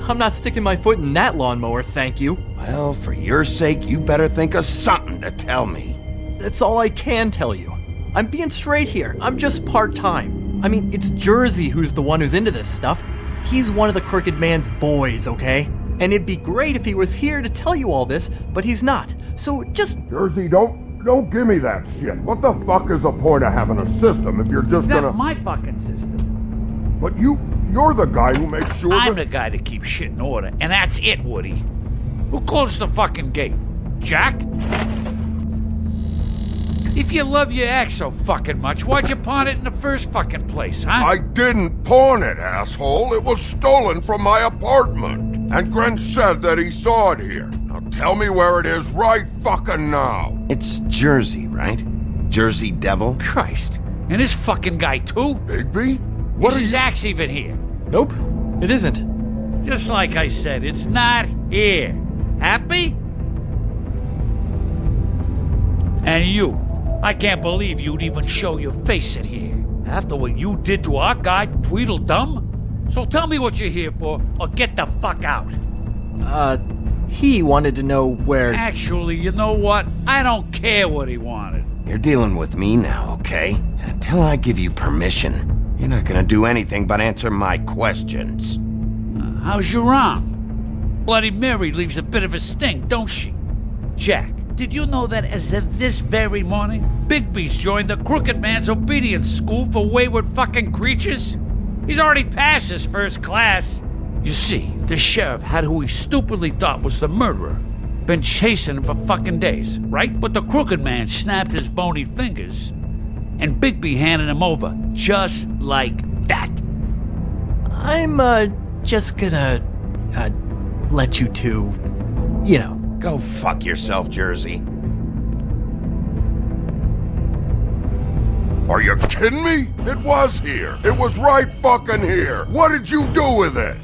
I'm not sticking my foot in that lawnmower, thank you. Well, for your sake, you better think of something to tell me. That's all I can tell you. I'm being straight here. I'm just part-time. I mean, it's Jersey who's the one who's into this stuff. He's one of the Crooked Man's boys, okay? And it'd be great if he was here to tell you all this, but he's not. So just... Jersey, don't give me that shit. What the fuck is the point of having a system if you're just gonna... That's my fucking system. But you're the guy who makes sure I'm the guy that keeps shit in order, and that's it, Woody. Who closed the fucking gate? Jack? If you love your ex so fucking much, why'd you pawn it in the first fucking place, huh? I didn't pawn it, asshole. It was stolen from my apartment. And Gren said that he saw it here. Now tell me where it is right fucking now. It's Jersey, right? Jersey Devil? Christ. And this fucking guy, too? Bigby? What is is his axe even here? Nope, it isn't. Just like I said, it's not here. Happy? And you. I can't believe you'd even show your face in here. After what you did to our guy, Tweedledum? So tell me what you're here for, or get the fuck out. He wanted to know where... Actually, you know what? I don't care what he wanted. You're dealing with me now, okay? And until I give you permission, you're not gonna do anything but answer my questions. How's your arm? Bloody Mary leaves a bit of a stink, don't she? Jack, did you know that as of this very morning, Bigby's joined the Crooked Man's obedience school for wayward fucking creatures? He's already passed his first class. You see, the sheriff had who he stupidly thought was the murderer. Been chasing him for fucking days, right? But the Crooked Man snapped his bony fingers, and Bigby handed him over, just like that. I'm, just gonna, let you two, you know. Go fuck yourself, Jersey. Are you kidding me? It was here. It was right fucking here. What did you do with it?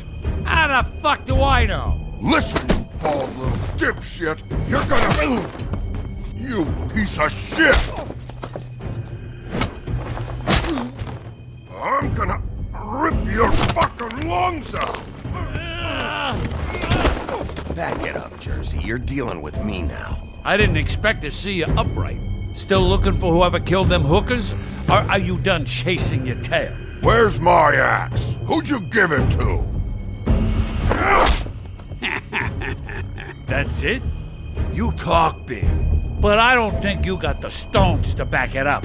How the fuck do I know? Listen, you bald little dipshit. You're gonna... You piece of shit. I'm gonna rip your fucking lungs out. Back it up, Jersey. You're dealing with me now. I didn't expect to see you upright. Still looking for whoever killed them hookers? Or are you done chasing your tail? Where's my axe? Who'd you give it to? That's it? You talk big, but I don't think you got the stones to back it up.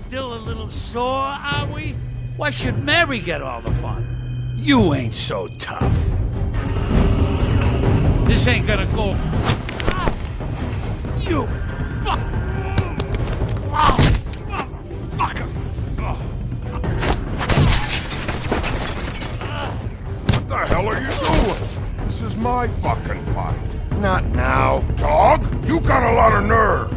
Still a little sore, are we? Why should Mary get all the fun? You ain't so tough. This ain't gonna go... You fuck... Motherfucker! What the hell are you doing? This is my fucking fight. Not now. Dog, you got a lot of nerve.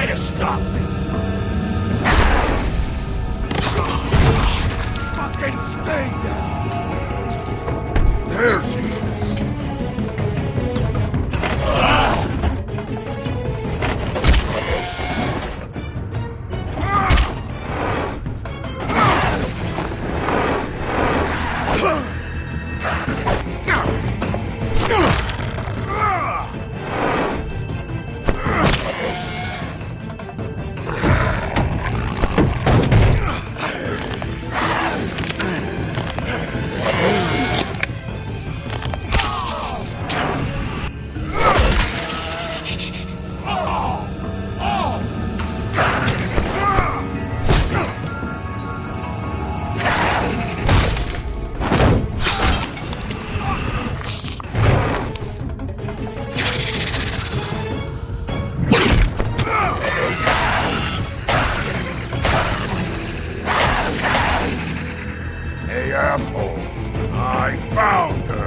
try to stop me. Fucking stay down. There she is. Hey, asshole! I found her!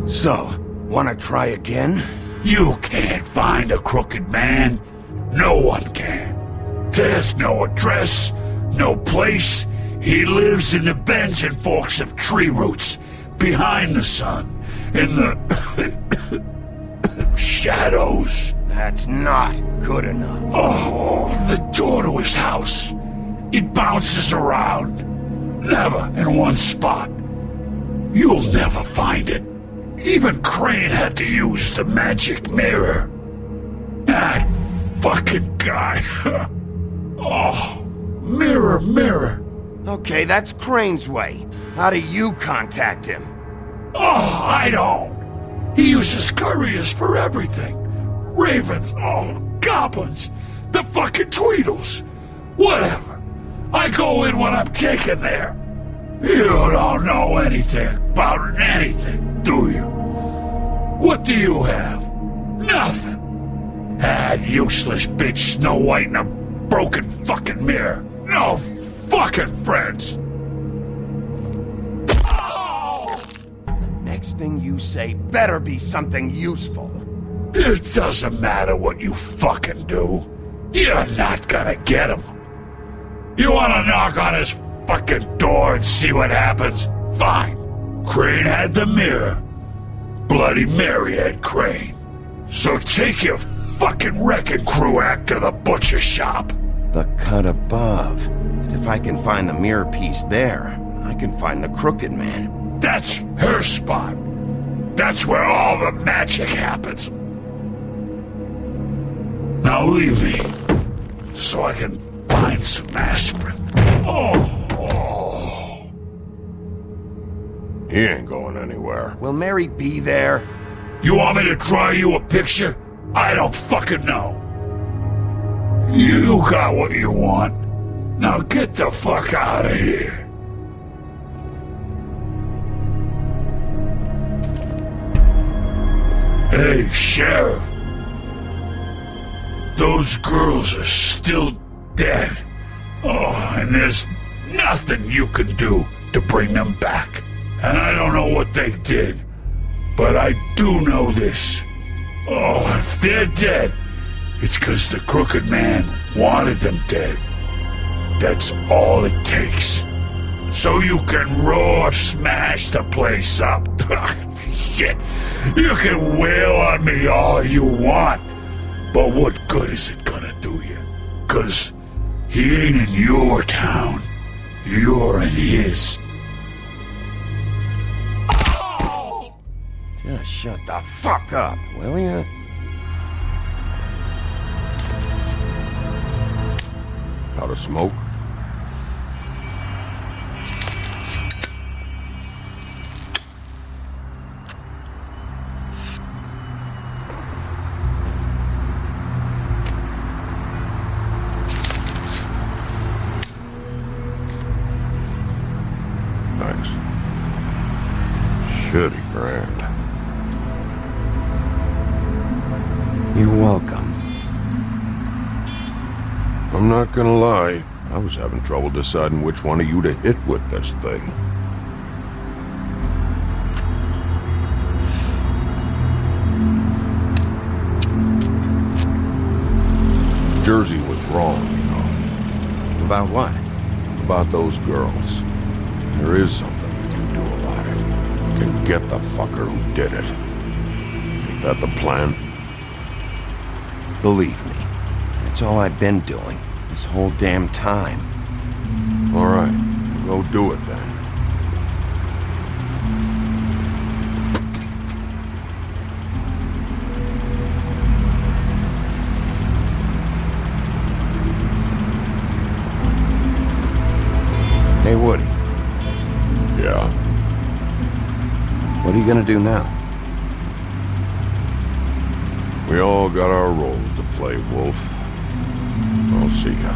So, wanna try again? You can't find a crooked man. No one can. There's no address, no place. He lives in the bends and forks of tree roots, behind the sun, in the shadows. That's not good enough. Oh, the door to his house. It bounces around, never in one spot. You'll never find it. Even Crane had to use the magic mirror. That fucking guy. Oh, mirror, mirror. Okay, that's Crane's way. How do you contact him? Oh, I don't. He uses couriers for everything. Ravens, goblins, the fucking Tweedles. Whatever. I go in when I'm taken there. You don't know anything about anything, do you? What do you have? Nothing. That useless bitch Snow White and a broken fucking mirror. No fucking friends. Next thing you say better be something useful. It doesn't matter what you fucking do. You're not gonna get him. You wanna knock on his fucking door and see what happens? Fine. Crane had the mirror. Bloody Mary had Crane. So take your fucking wrecking crew act to the butcher shop. The cut above. And if I can find the mirror piece there, I can find the crooked man. That's her spot. That's where all the magic happens. Now leave me, so I can find some aspirin. He ain't going anywhere. Will Mary be there? You want me to draw you a picture? I don't fucking know. You got what you want. Now get the fuck out of here. Hey, Sheriff. Those girls are still dead. Oh, and there's nothing you can do to bring them back. And I don't know what they did, but I do know this. Oh, if they're dead, it's because the crooked man wanted them dead. That's all it takes. So you can roar smash the place up. Shit, you can wail on me all you want, but what good is it gonna do you? 'Cause he ain't in your town. You're in his. Just shut the fuck up, will ya? How to smoke? Shitty brand. You're welcome. I'm not gonna lie, I was having trouble deciding which one of you to hit with this thing. Jersey was wrong, you know. About what? About those girls. There is something we can do about it. We can get the fucker who did it. Ain't that the plan? Believe me, that's all I've been doing this whole damn time. All right, go do it then. Hey, Woody. Yeah? What are you gonna do now? We all got our roles to play, Wolf. I'll see ya.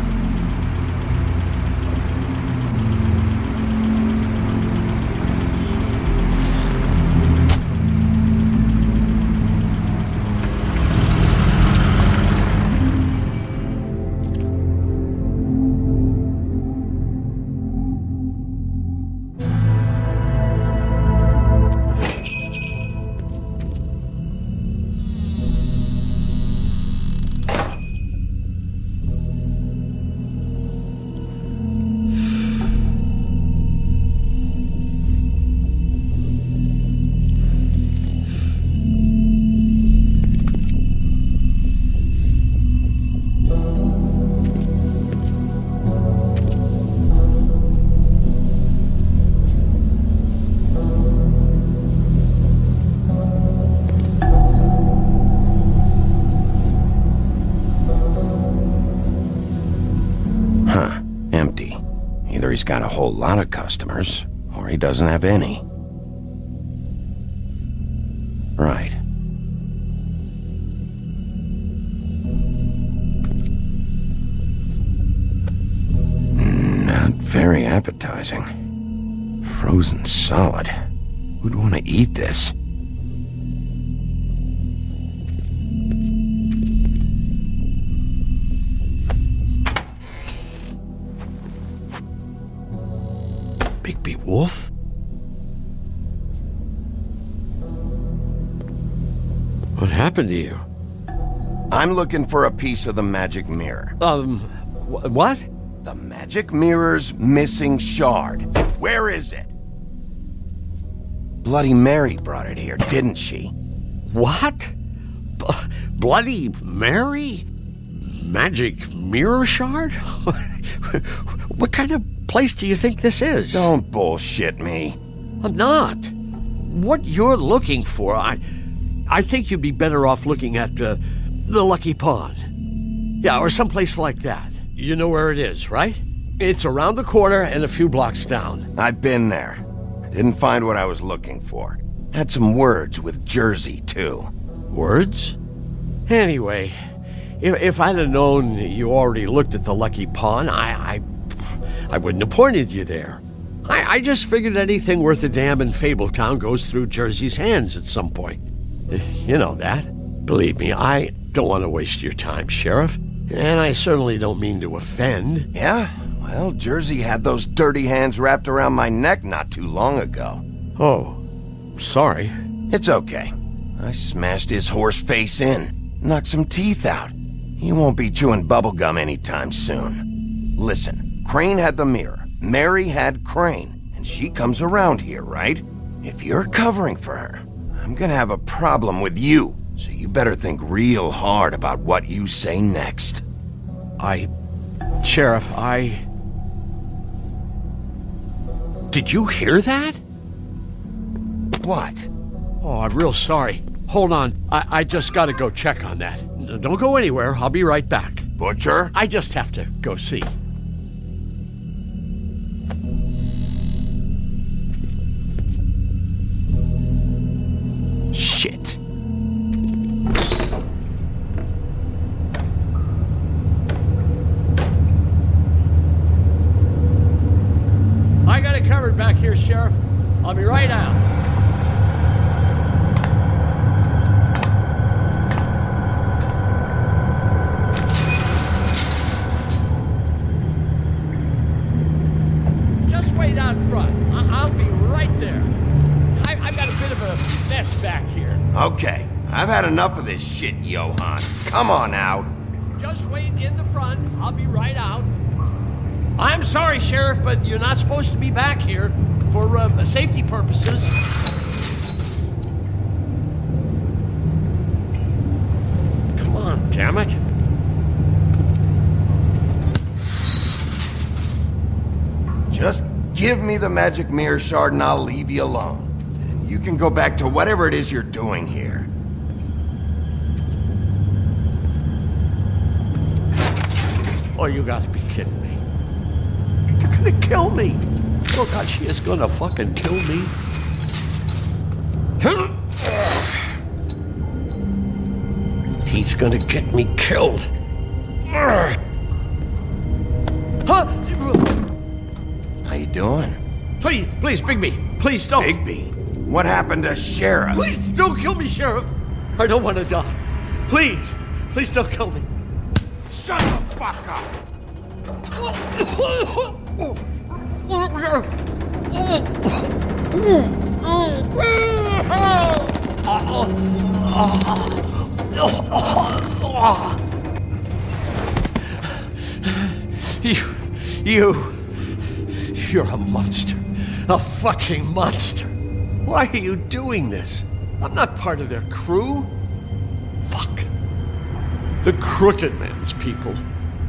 Empty. Either he's got a whole lot of customers, or he doesn't have any. Right. Not very appetizing. Frozen solid. Who'd want to eat this? Bigby Wolf? What happened to you? I'm looking for a piece of the magic mirror. What? The magic mirror's missing shard. Where is it? Bloody Mary brought it here, didn't she? What? Bloody Mary? Magic mirror shard? What kind of place do you think this is? Don't bullshit me. I'm not. What you're looking for, I think you'd be better off looking at the Lucky Pond. Yeah, or someplace like that. You know where it is, right? It's around the corner and a few blocks down. I've been there. Didn't find what I was looking for. Had some words with Jersey, too. Words? Anyway, if I'd have known you already looked at the Lucky Pond, I wouldn't have pointed you there. I just figured anything worth a damn in Fabletown goes through Jersey's hands at some point. You know that. Believe me, I don't want to waste your time, Sheriff. And I certainly don't mean to offend. Yeah? Well, Jersey had those dirty hands wrapped around my neck not too long ago. Oh, sorry. It's okay. I smashed his horse face in, knocked some teeth out. He won't be chewing bubblegum anytime soon. Listen, Crane had the mirror, Mary had Crane, and she comes around here, right? If you're covering for her, I'm gonna have a problem with you, so you better think real hard about what you say next. Sheriff, Did you hear that? What? Oh, I'm real sorry. Hold on, I just gotta go check on that. Don't go anywhere, I'll be right back. Butcher? I just have to go see. Shit. I got it covered back here, Sheriff. I'll be right out. back here. Okay, I've had enough of this shit, Johann. Come on out. Just wait in the front. I'll be right out. I'm sorry, Sheriff, but you're not supposed to be back here for safety purposes. Come on, damn it. Just give me the magic mirror shard and I'll leave you alone. And you can go back to whatever it is you're doing here. Oh, you gotta be kidding me. They're gonna kill me. Oh God, she is gonna fucking kill me. He's gonna get me killed. Huh? How you doing? Please, Bigby, please don't. Bigby? What happened to Sheriff? Please don't kill me, Sheriff. I don't want to die. Please don't kill me. Shut the fuck up! You're a monster. A fucking monster. Why are you doing this? I'm not part of their crew. Fuck. The Crooked Man's people.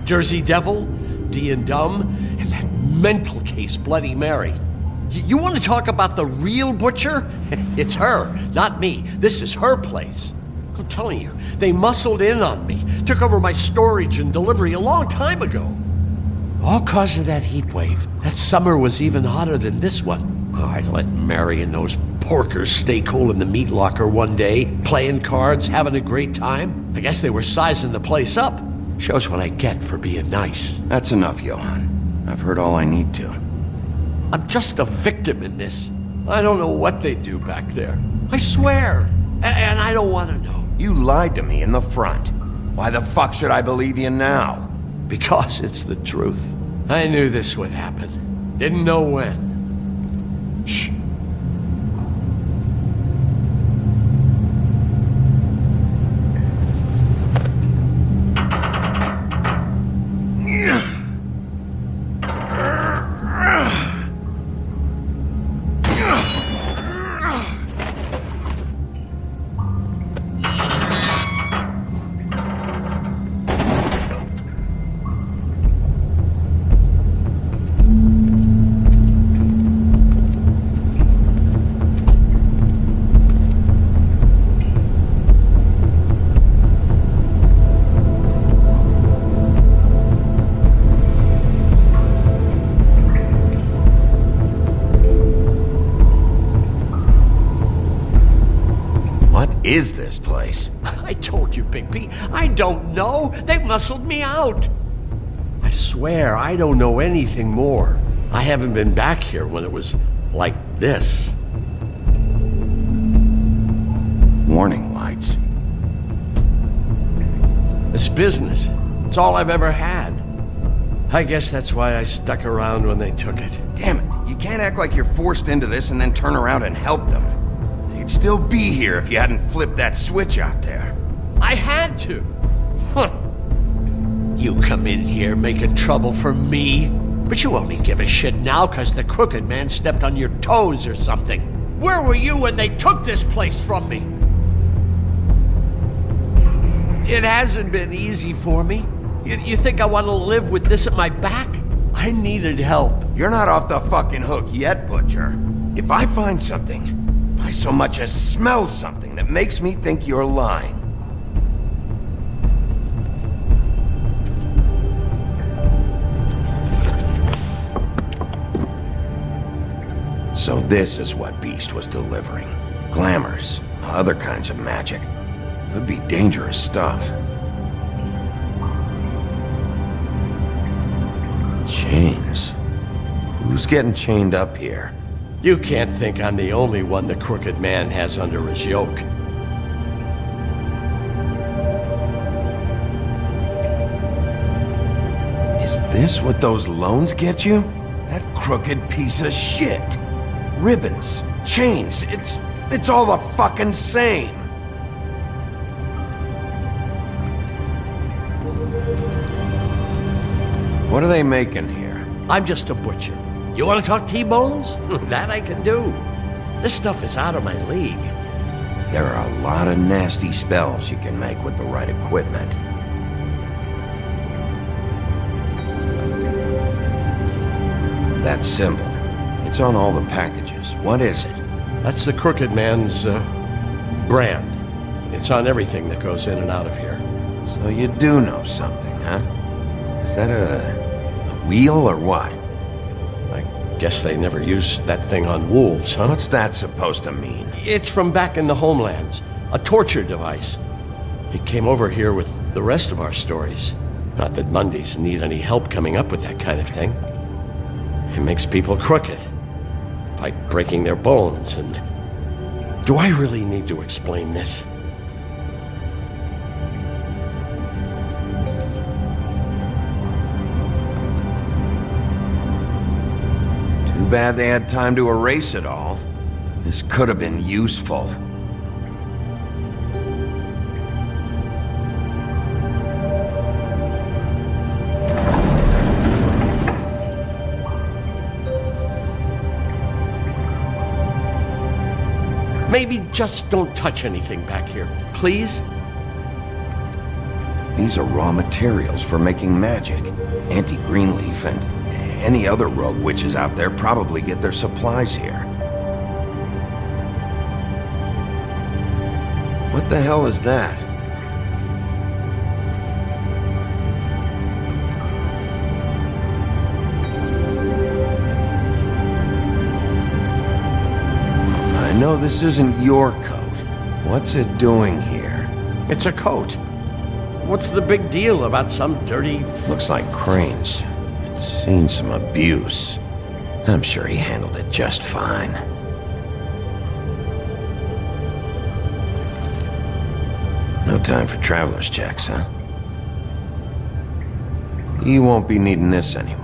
Jersey Devil, D and Dumb, and that mental case, Bloody Mary. You want to talk about the real butcher? It's her, not me. This is her place. I'm telling you, they muscled in on me, took over my storage and delivery a long time ago. All cause of that heat wave. That summer was even hotter than this one. Oh, I'd let Mary and those porkers stay cool in the meat locker one day, playing cards, having a great time. I guess they were sizing the place up. Shows what I get for being nice. That's enough, Johann. I've heard all I need to. I'm just a victim in this. I don't know what they do back there. I swear. And I don't want to know. You lied to me in the front. Why the fuck should I believe you now? Because it's the truth. I knew this would happen. Didn't know when. Shh. Is this place? I told you, Bigby. I don't know. They muscled me out. I swear I don't know anything more. I haven't been back here when it was like this. Warning lights. This business. It's all I've ever had. I guess that's why I stuck around when they took it. Damn it. You can't act like you're forced into this and then turn around and help them. You'd still be here if you hadn't flipped that switch out there. I had to. Huh. You come in here making trouble for me, but you only give a shit now because the Crooked Man stepped on your toes or something. Where were you when they took this place from me? It hasn't been easy for me. You think I want to live with this at my back? I needed help. You're not off the fucking hook yet, Butcher. If I find something, if I so much as smell something that makes me think you're lying. So this is what Beast was delivering. Glamours, other kinds of magic. Could be dangerous stuff. Chains. Who's getting chained up here? You can't think I'm the only one the Crooked Man has under his yoke. Is this what those loans get you? That crooked piece of shit. Ribbons, chains, it's It's all the fucking same. What are they making here? I'm just a butcher. You want to talk T-bones? That I can do. This stuff is out of my league. There are a lot of nasty spells you can make with the right equipment. That symbol. It's on all the packages. What is it? That's the Crooked Man's, brand. It's on everything that goes in and out of here. So you do know something, huh? Is that a wheel or what? I guess they never used that thing on wolves, huh? What's that supposed to mean? It's from back in the homelands. A torture device. It came over here with the rest of our stories. Not that Mondays need any help coming up with that kind of thing. It makes people crooked. By breaking their bones and... Do I really need to explain this? Too bad they had time to erase it all. This could have been useful. Maybe just don't touch anything back here, please? These are raw materials for making magic. Auntie Greenleaf and any other rogue witches out there probably get their supplies here. What the hell is that? I know this isn't your coat. What's it doing here? It's a coat. What's the big deal about some dirty... Looks like Crane's. It's seen some abuse. I'm sure he handled it just fine. No time for traveler's checks, huh? You won't be needing this anymore.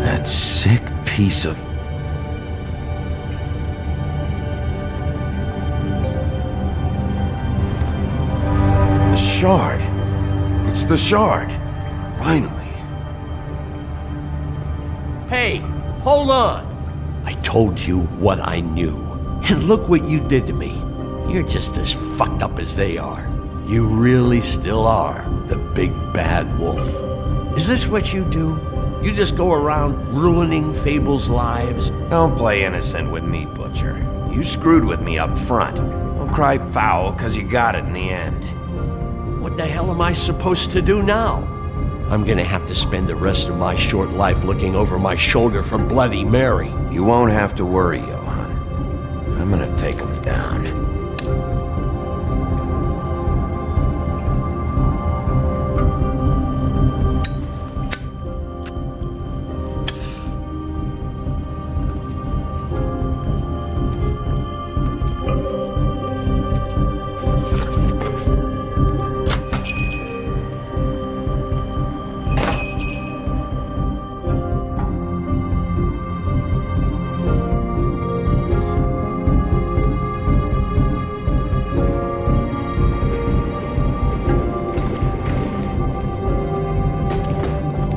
That sick piece of... The shard. It's the shard. Finally. Hey, hold on. I told you what I knew. And look what you did to me. You're just as fucked up as they are. You really still are the big bad wolf. Is this what you do? You just go around ruining Fable's lives? Don't play innocent with me, Butcher. You screwed with me up front. Don't cry foul, 'cause you got it in the end. What the hell am I supposed to do now? I'm gonna have to spend the rest of my short life looking over my shoulder for Bloody Mary. You won't have to worry, Johan. I'm gonna take him down.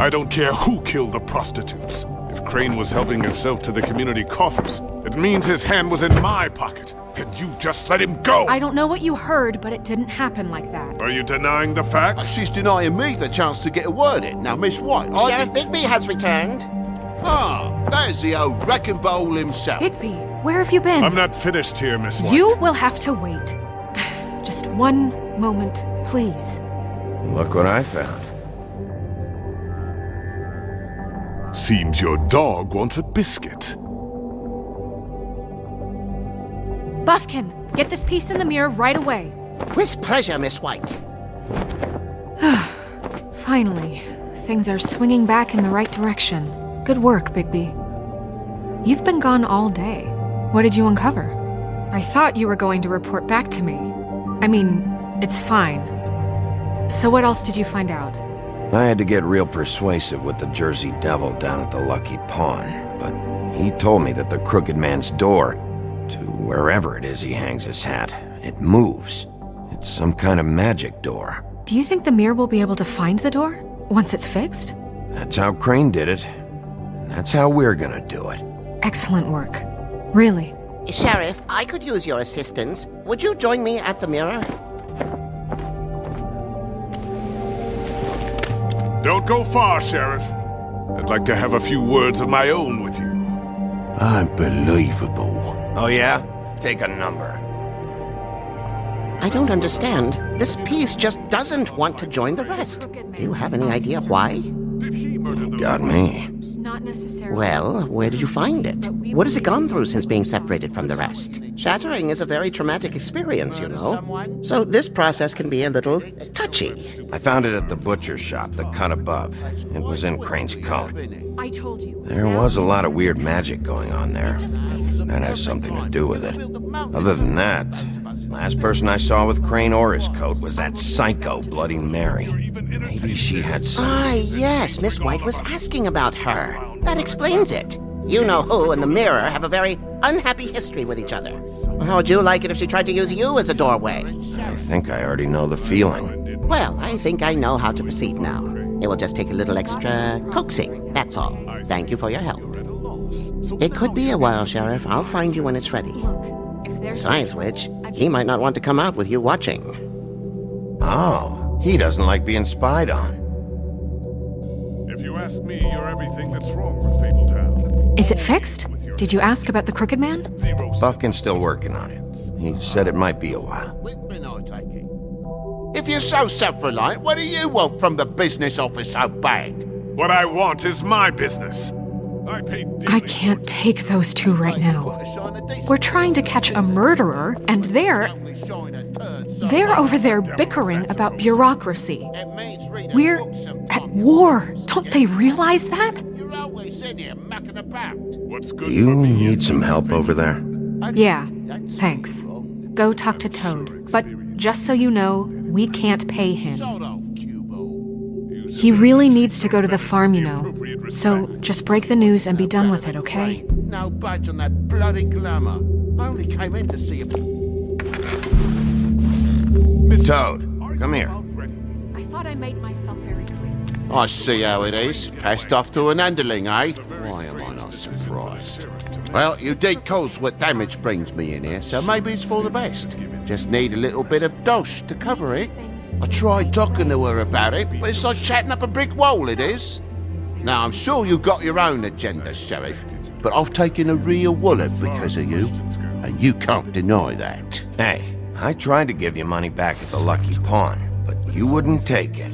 I don't care who killed the prostitutes. If Crane was helping himself to the community coffers, it means his hand was in my pocket. And you just let him go! I don't know what you heard, but it didn't happen like that. Are you denying the facts? She's denying me the chance to get a word in. Now, Miss White, Sheriff Bigby has returned. Ah, there's the old wrecking bowl himself. Bigby, where have you been? I'm not finished here, Miss White. You will have to wait. Just one moment, please. Look what I found. Seems your dog wants a biscuit. Buffkin, get this piece in the mirror right away. With pleasure, Miss White. Finally, things are swinging back in the right direction. Good work, Bigby. You've been gone all day. What did you uncover? I thought you were going to report back to me. I mean, it's fine. So what else did you find out? I had to get real persuasive with the Jersey Devil down at the Lucky Pawn, but he told me that the Crooked Man's door, to wherever it is he hangs his hat, it moves. It's some kind of magic door. Do you think the mirror will be able to find the door once it's fixed? That's how Crane did it. And that's how we're gonna do it. Excellent work. Really. Sheriff, I could use your assistance. Would you join me at the mirror? Don't go far, Sheriff. I'd like to have a few words of my own with you. Unbelievable. Oh yeah? Take a number. I don't understand. This piece just doesn't want to join the rest. Do you have any idea why? You got me. Not necessarily. Well, where did you find it? What has it gone through since being separated from the rest? Shattering is a very traumatic experience, you know. So this process can be a little touchy. I found it at the butcher's shop, the cut above. It was in Crane's coat. I told you. There was a lot of weird magic going on there. If that has something to do with it. Other than that, last person I saw with Crane or his coat was that psycho Bloody Mary. Maybe she had some... Ah, yes, Miss White was asking about her. That explains it. You know who and the mirror have a very unhappy history with each other. How would you like it if she tried to use you as a doorway? I think I already know the feeling. Well, I think I know how to proceed now. It will just take a little extra coaxing, that's all. Thank you for your help. It could be a while, Sheriff. I'll find you when it's ready. Besides which, he might not want to come out with you watching. Oh, he doesn't like being spied on. If you ask me, you're everything that's wrong with Fabletown. Is it fixed? Did you ask about the Crooked Man? Buffkin's still working on it. He said it might be a while. If you're so self-reliant, what do you want from the business office so bad? What I want is my business. I can't take those two right now. We're trying to catch a murderer, and they're over there bickering about bureaucracy. We're at war. Don't they realize that? Do you need some help over there? Yeah, thanks. Go talk to Toad. But just so you know, we can't pay him. He really needs to go to the farm, you know. So just break the news and be done with it, okay? No budge on that bloody glamour. I only came in to see you. Toad, come here. I thought I made myself very clear. I see how it is. Passed off to an underling, eh? Why am I not surprised? Well, you did cause what damage brings me in here, so maybe it's for the best. Just need a little bit of dosh to cover it. I tried talking to her about it, but it's like chatting up a brick wall, it is. Now, I'm sure you've got your own agenda, Sheriff, but I've taken a real wallop because of you, and you can't deny that. Hey, I tried to give you money back at the Lucky Pawn, but you wouldn't take it.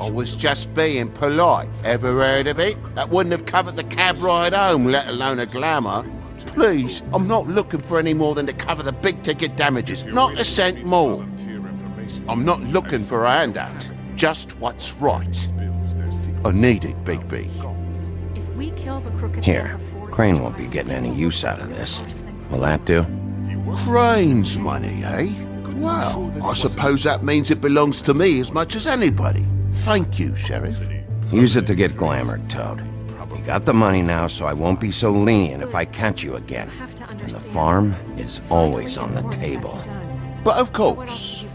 I was just being polite. Ever heard of it? That wouldn't have covered the cab ride home, let alone a glamour. Please, I'm not looking for any more than to cover the big-ticket damages. Not a cent more. I'm not looking for a handout. Just what's right. I need it, Big B. If we kill the Crooked Here, Crane won't be getting any use out of this. Will that do? Crane's money, eh? Well, I suppose that means it belongs to me as much as anybody. Thank you, Sheriff. Use it to get glamored, Toad. You got the money now, so I won't be so lenient if I catch you again. And the farm is always on the table. But of course.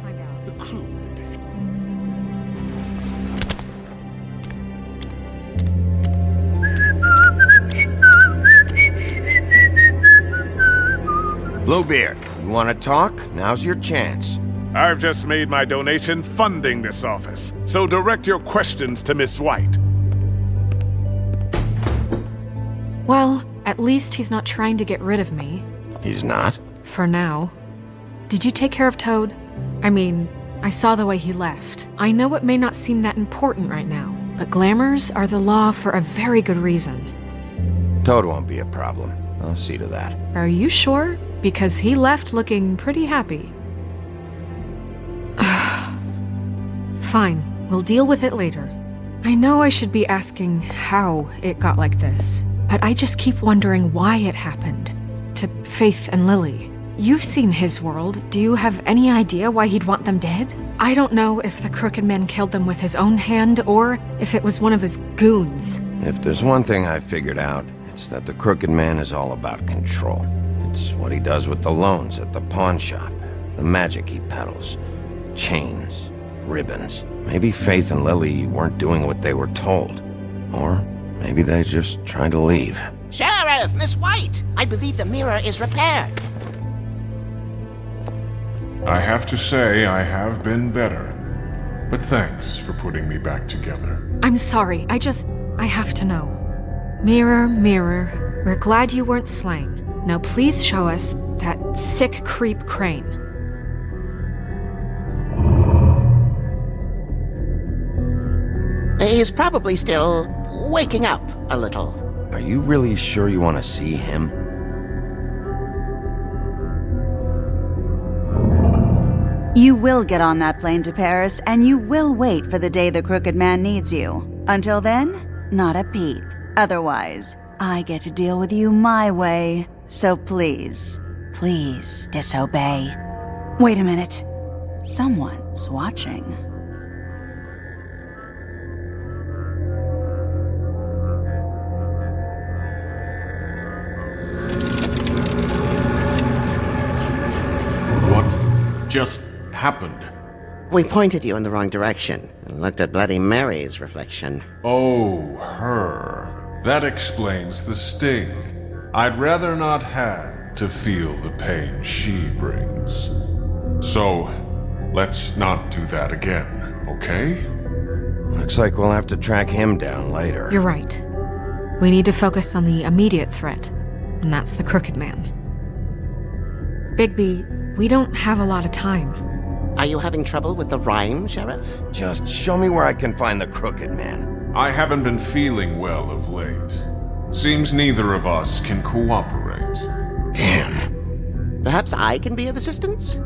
Bluebeard, you want to talk? Now's your chance. I've just made my donation funding this office, so direct your questions to Miss White. Well, at least he's not trying to get rid of me. He's not? For now. Did you take care of Toad? I mean, I saw the way he left. I know it may not seem that important right now, but glamours are the law for a very good reason. Toad won't be a problem. I'll see to that. Are you sure? Because he left looking pretty happy. Fine, we'll deal with it later. I know I should be asking how it got like this, but I just keep wondering why it happened. To Faith and Lily. you've seen his world. Do you have any idea why he'd want them dead? I don't know if the Crooked Man killed them with his own hand or if it was one of his goons. If there's one thing I figured out, it's that the Crooked Man is all about control. It's what he does with the loans at the pawn shop, the magic he peddles, chains, ribbons. Maybe Faith and Lily weren't doing what they were told. Or maybe they just tried to leave. Sheriff, Miss White! I believe the mirror is repaired. I have to say I have been better. But thanks for putting me back together. I'm sorry, I have to know. Mirror, mirror, we're glad you weren't slain. Now please show us that sick creep Crane. He's probably still waking up a little. Are you really sure you want to see him? You will get on that plane to Paris, and you will wait for the day the Crooked Man needs you. Until then, not a peep. Otherwise, I get to deal with you my way. So please, please disobey. Wait a minute. Someone's watching. What just happened? We pointed you in the wrong direction and looked at Bloody Mary's reflection. Oh, her. That explains the sting. I'd rather not have to feel the pain she brings. So, let's not do that again, okay? Looks like we'll have to track him down later. You're right. We need to focus on the immediate threat, and that's the Crooked Man. Bigby, we don't have a lot of time. Are you having trouble with the rhyme, Sheriff? Just show me where I can find the Crooked Man. I haven't been feeling well of late. Seems neither of us can cooperate. Damn. Perhaps I can be of assistance?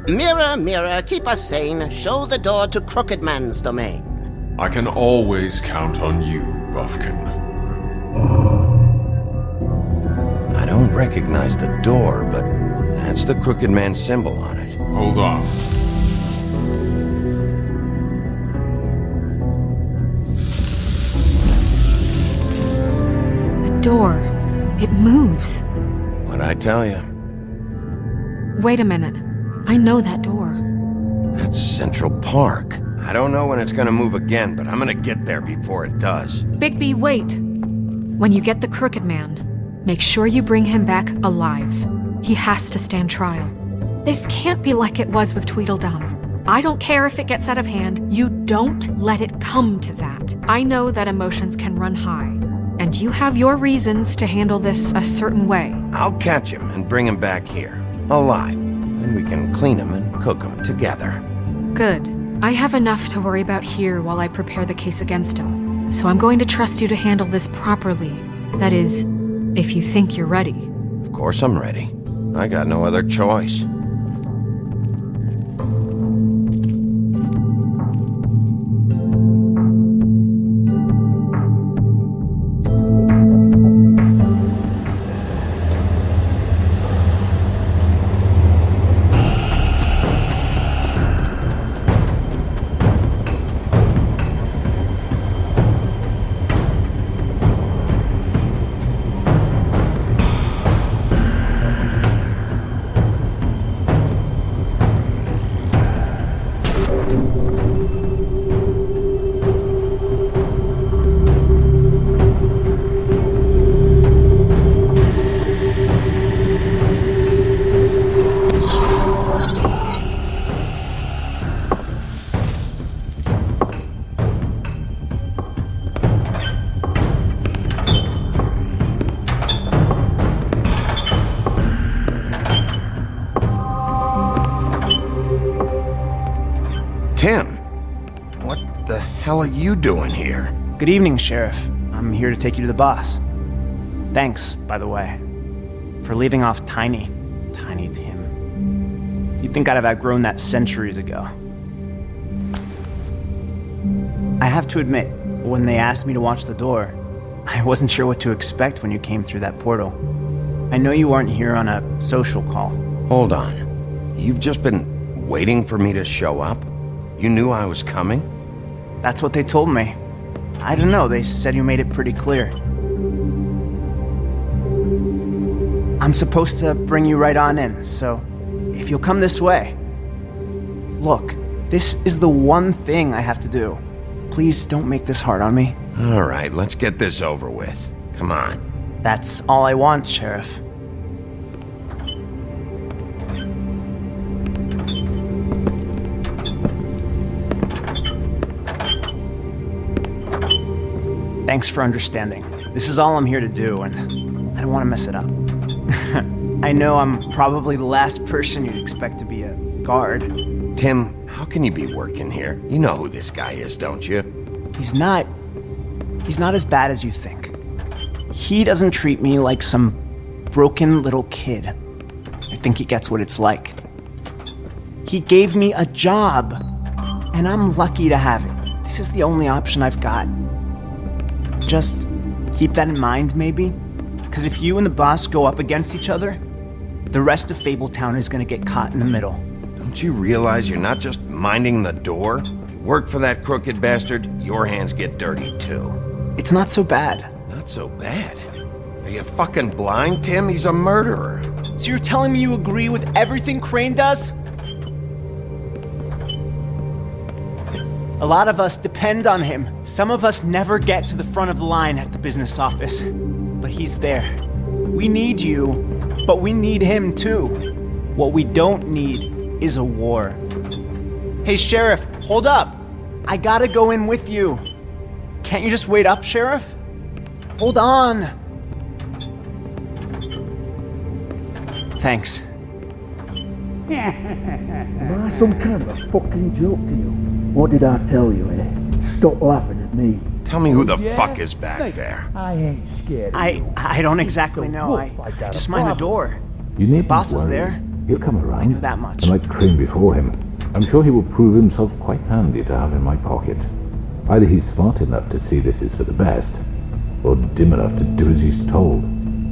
Mirror, mirror, keep us sane. Show the door to Crooked Man's domain. I can always count on you, Buffkin. I don't recognize the door, but that's the Crooked Man symbol on it. Hold off. The door. It moves. What'd I tell you? Wait a minute. I know that door. That's Central Park. I don't know when it's gonna move again, but I'm gonna get there before it does. Bigby, wait! When you get the Crooked Man, make sure you bring him back alive. He has to stand trial. This can't be like it was with Tweedledum. I don't care if it gets out of hand. You don't let it come to that. I know that emotions can run high, and you have your reasons to handle this a certain way. I'll catch him and bring him back here, alive. Then we can clean him and cook him together. Good. I have enough to worry about here while I prepare the case against him. So I'm going to trust you to handle this properly. That is, if you think you're ready. Of course I'm ready. I got no other choice. Tim, what the hell are you doing here? Good evening, Sheriff. I'm here to take you to the boss. Thanks, by the way, for leaving off Tiny Tim. You'd think I'd have outgrown that centuries ago. I have to admit, when they asked me to watch the door, I wasn't sure what to expect when you came through that portal. I know you weren't here on a social call. Hold on. You've just been waiting for me to show up? You knew I was coming? That's what they told me. I don't know, they said you made it pretty clear. I'm supposed to bring you right on in, so if you'll come this way. Look, this is the one thing I have to do. Please don't make this hard on me. All right, let's get this over with. Come on. That's all I want, Sheriff. Thanks for understanding. This is all I'm here to do, and I don't want to mess it up. I know I'm probably the last person you'd expect to be a guard. Tim, how can you be working here? You know who this guy is, don't you? He's not as bad as you think. He doesn't treat me like some broken little kid. I think he gets what it's like. He gave me a job, and I'm lucky to have it. This is the only option I've got. Just keep that in mind, maybe? Because if you and the boss go up against each other, the rest of Fabletown is gonna get caught in the middle. Don't you realize you're not just minding the door? You work for that crooked bastard, your hands get dirty too. It's not so bad. Not so bad? Are you fucking blind, Tim? He's a murderer. So you're telling me you agree with everything Crane does? A lot of us depend on him. Some of us never get to the front of the line at the business office. But he's there. We need you, but we need him too. What we don't need is a war. Hey, Sheriff, hold up. I gotta go in with you. Can't you just wait up, Sheriff? Hold on. Thanks. Am I some kind of a fucking joke to you? What did I tell you, eh? Stop laughing at me. Tell me who the fuck is back there. I ain't scared. I don't exactly know. I just mind the door. You need The boss is there. He'll come around. I knew that much. Like Crane before him. I'm sure he will prove himself quite handy to have in my pocket. Either he's smart enough to see this is for the best, or dim enough to do as he's told.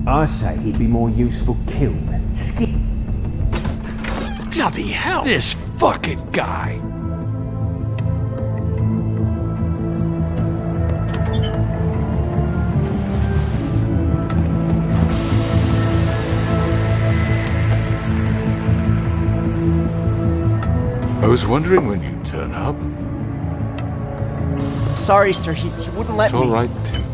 I say he'd be more useful killed. Skip. Bloody hell! This fucking guy! I was wondering when you'd turn up. Sorry, sir, he wouldn't let It's me. all right, Tim.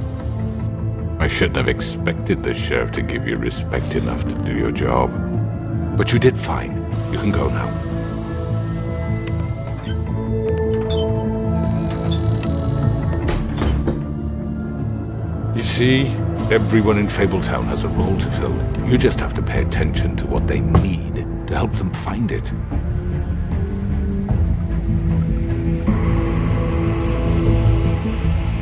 I shouldn't have expected the sheriff to give you respect enough to do your job. But you did fine. You can go now. You see, everyone in Fabletown has a role to fill. You just have to pay attention to what they need to help them find it.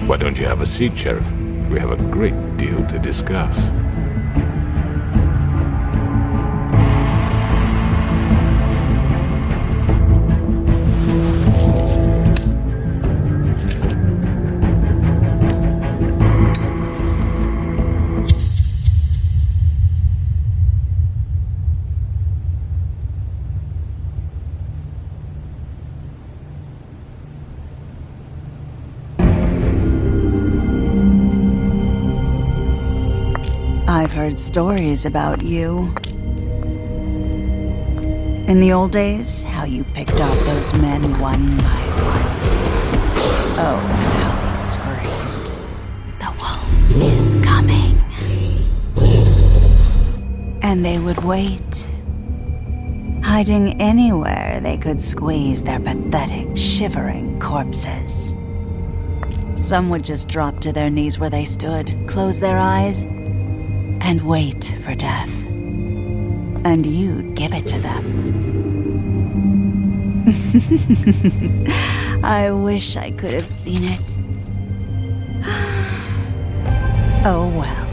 Why don't you have a seat, Sheriff? We have a great deal to discuss. I've heard stories about you. In the old days, how you picked off those men one by one. Oh, how they screamed. The wolf is coming. And they would wait, hiding anywhere they could squeeze their pathetic, shivering corpses. Some would just drop to their knees where they stood, close their eyes, and wait for death. And you'd give it to them. I wish I could have seen it. Oh well.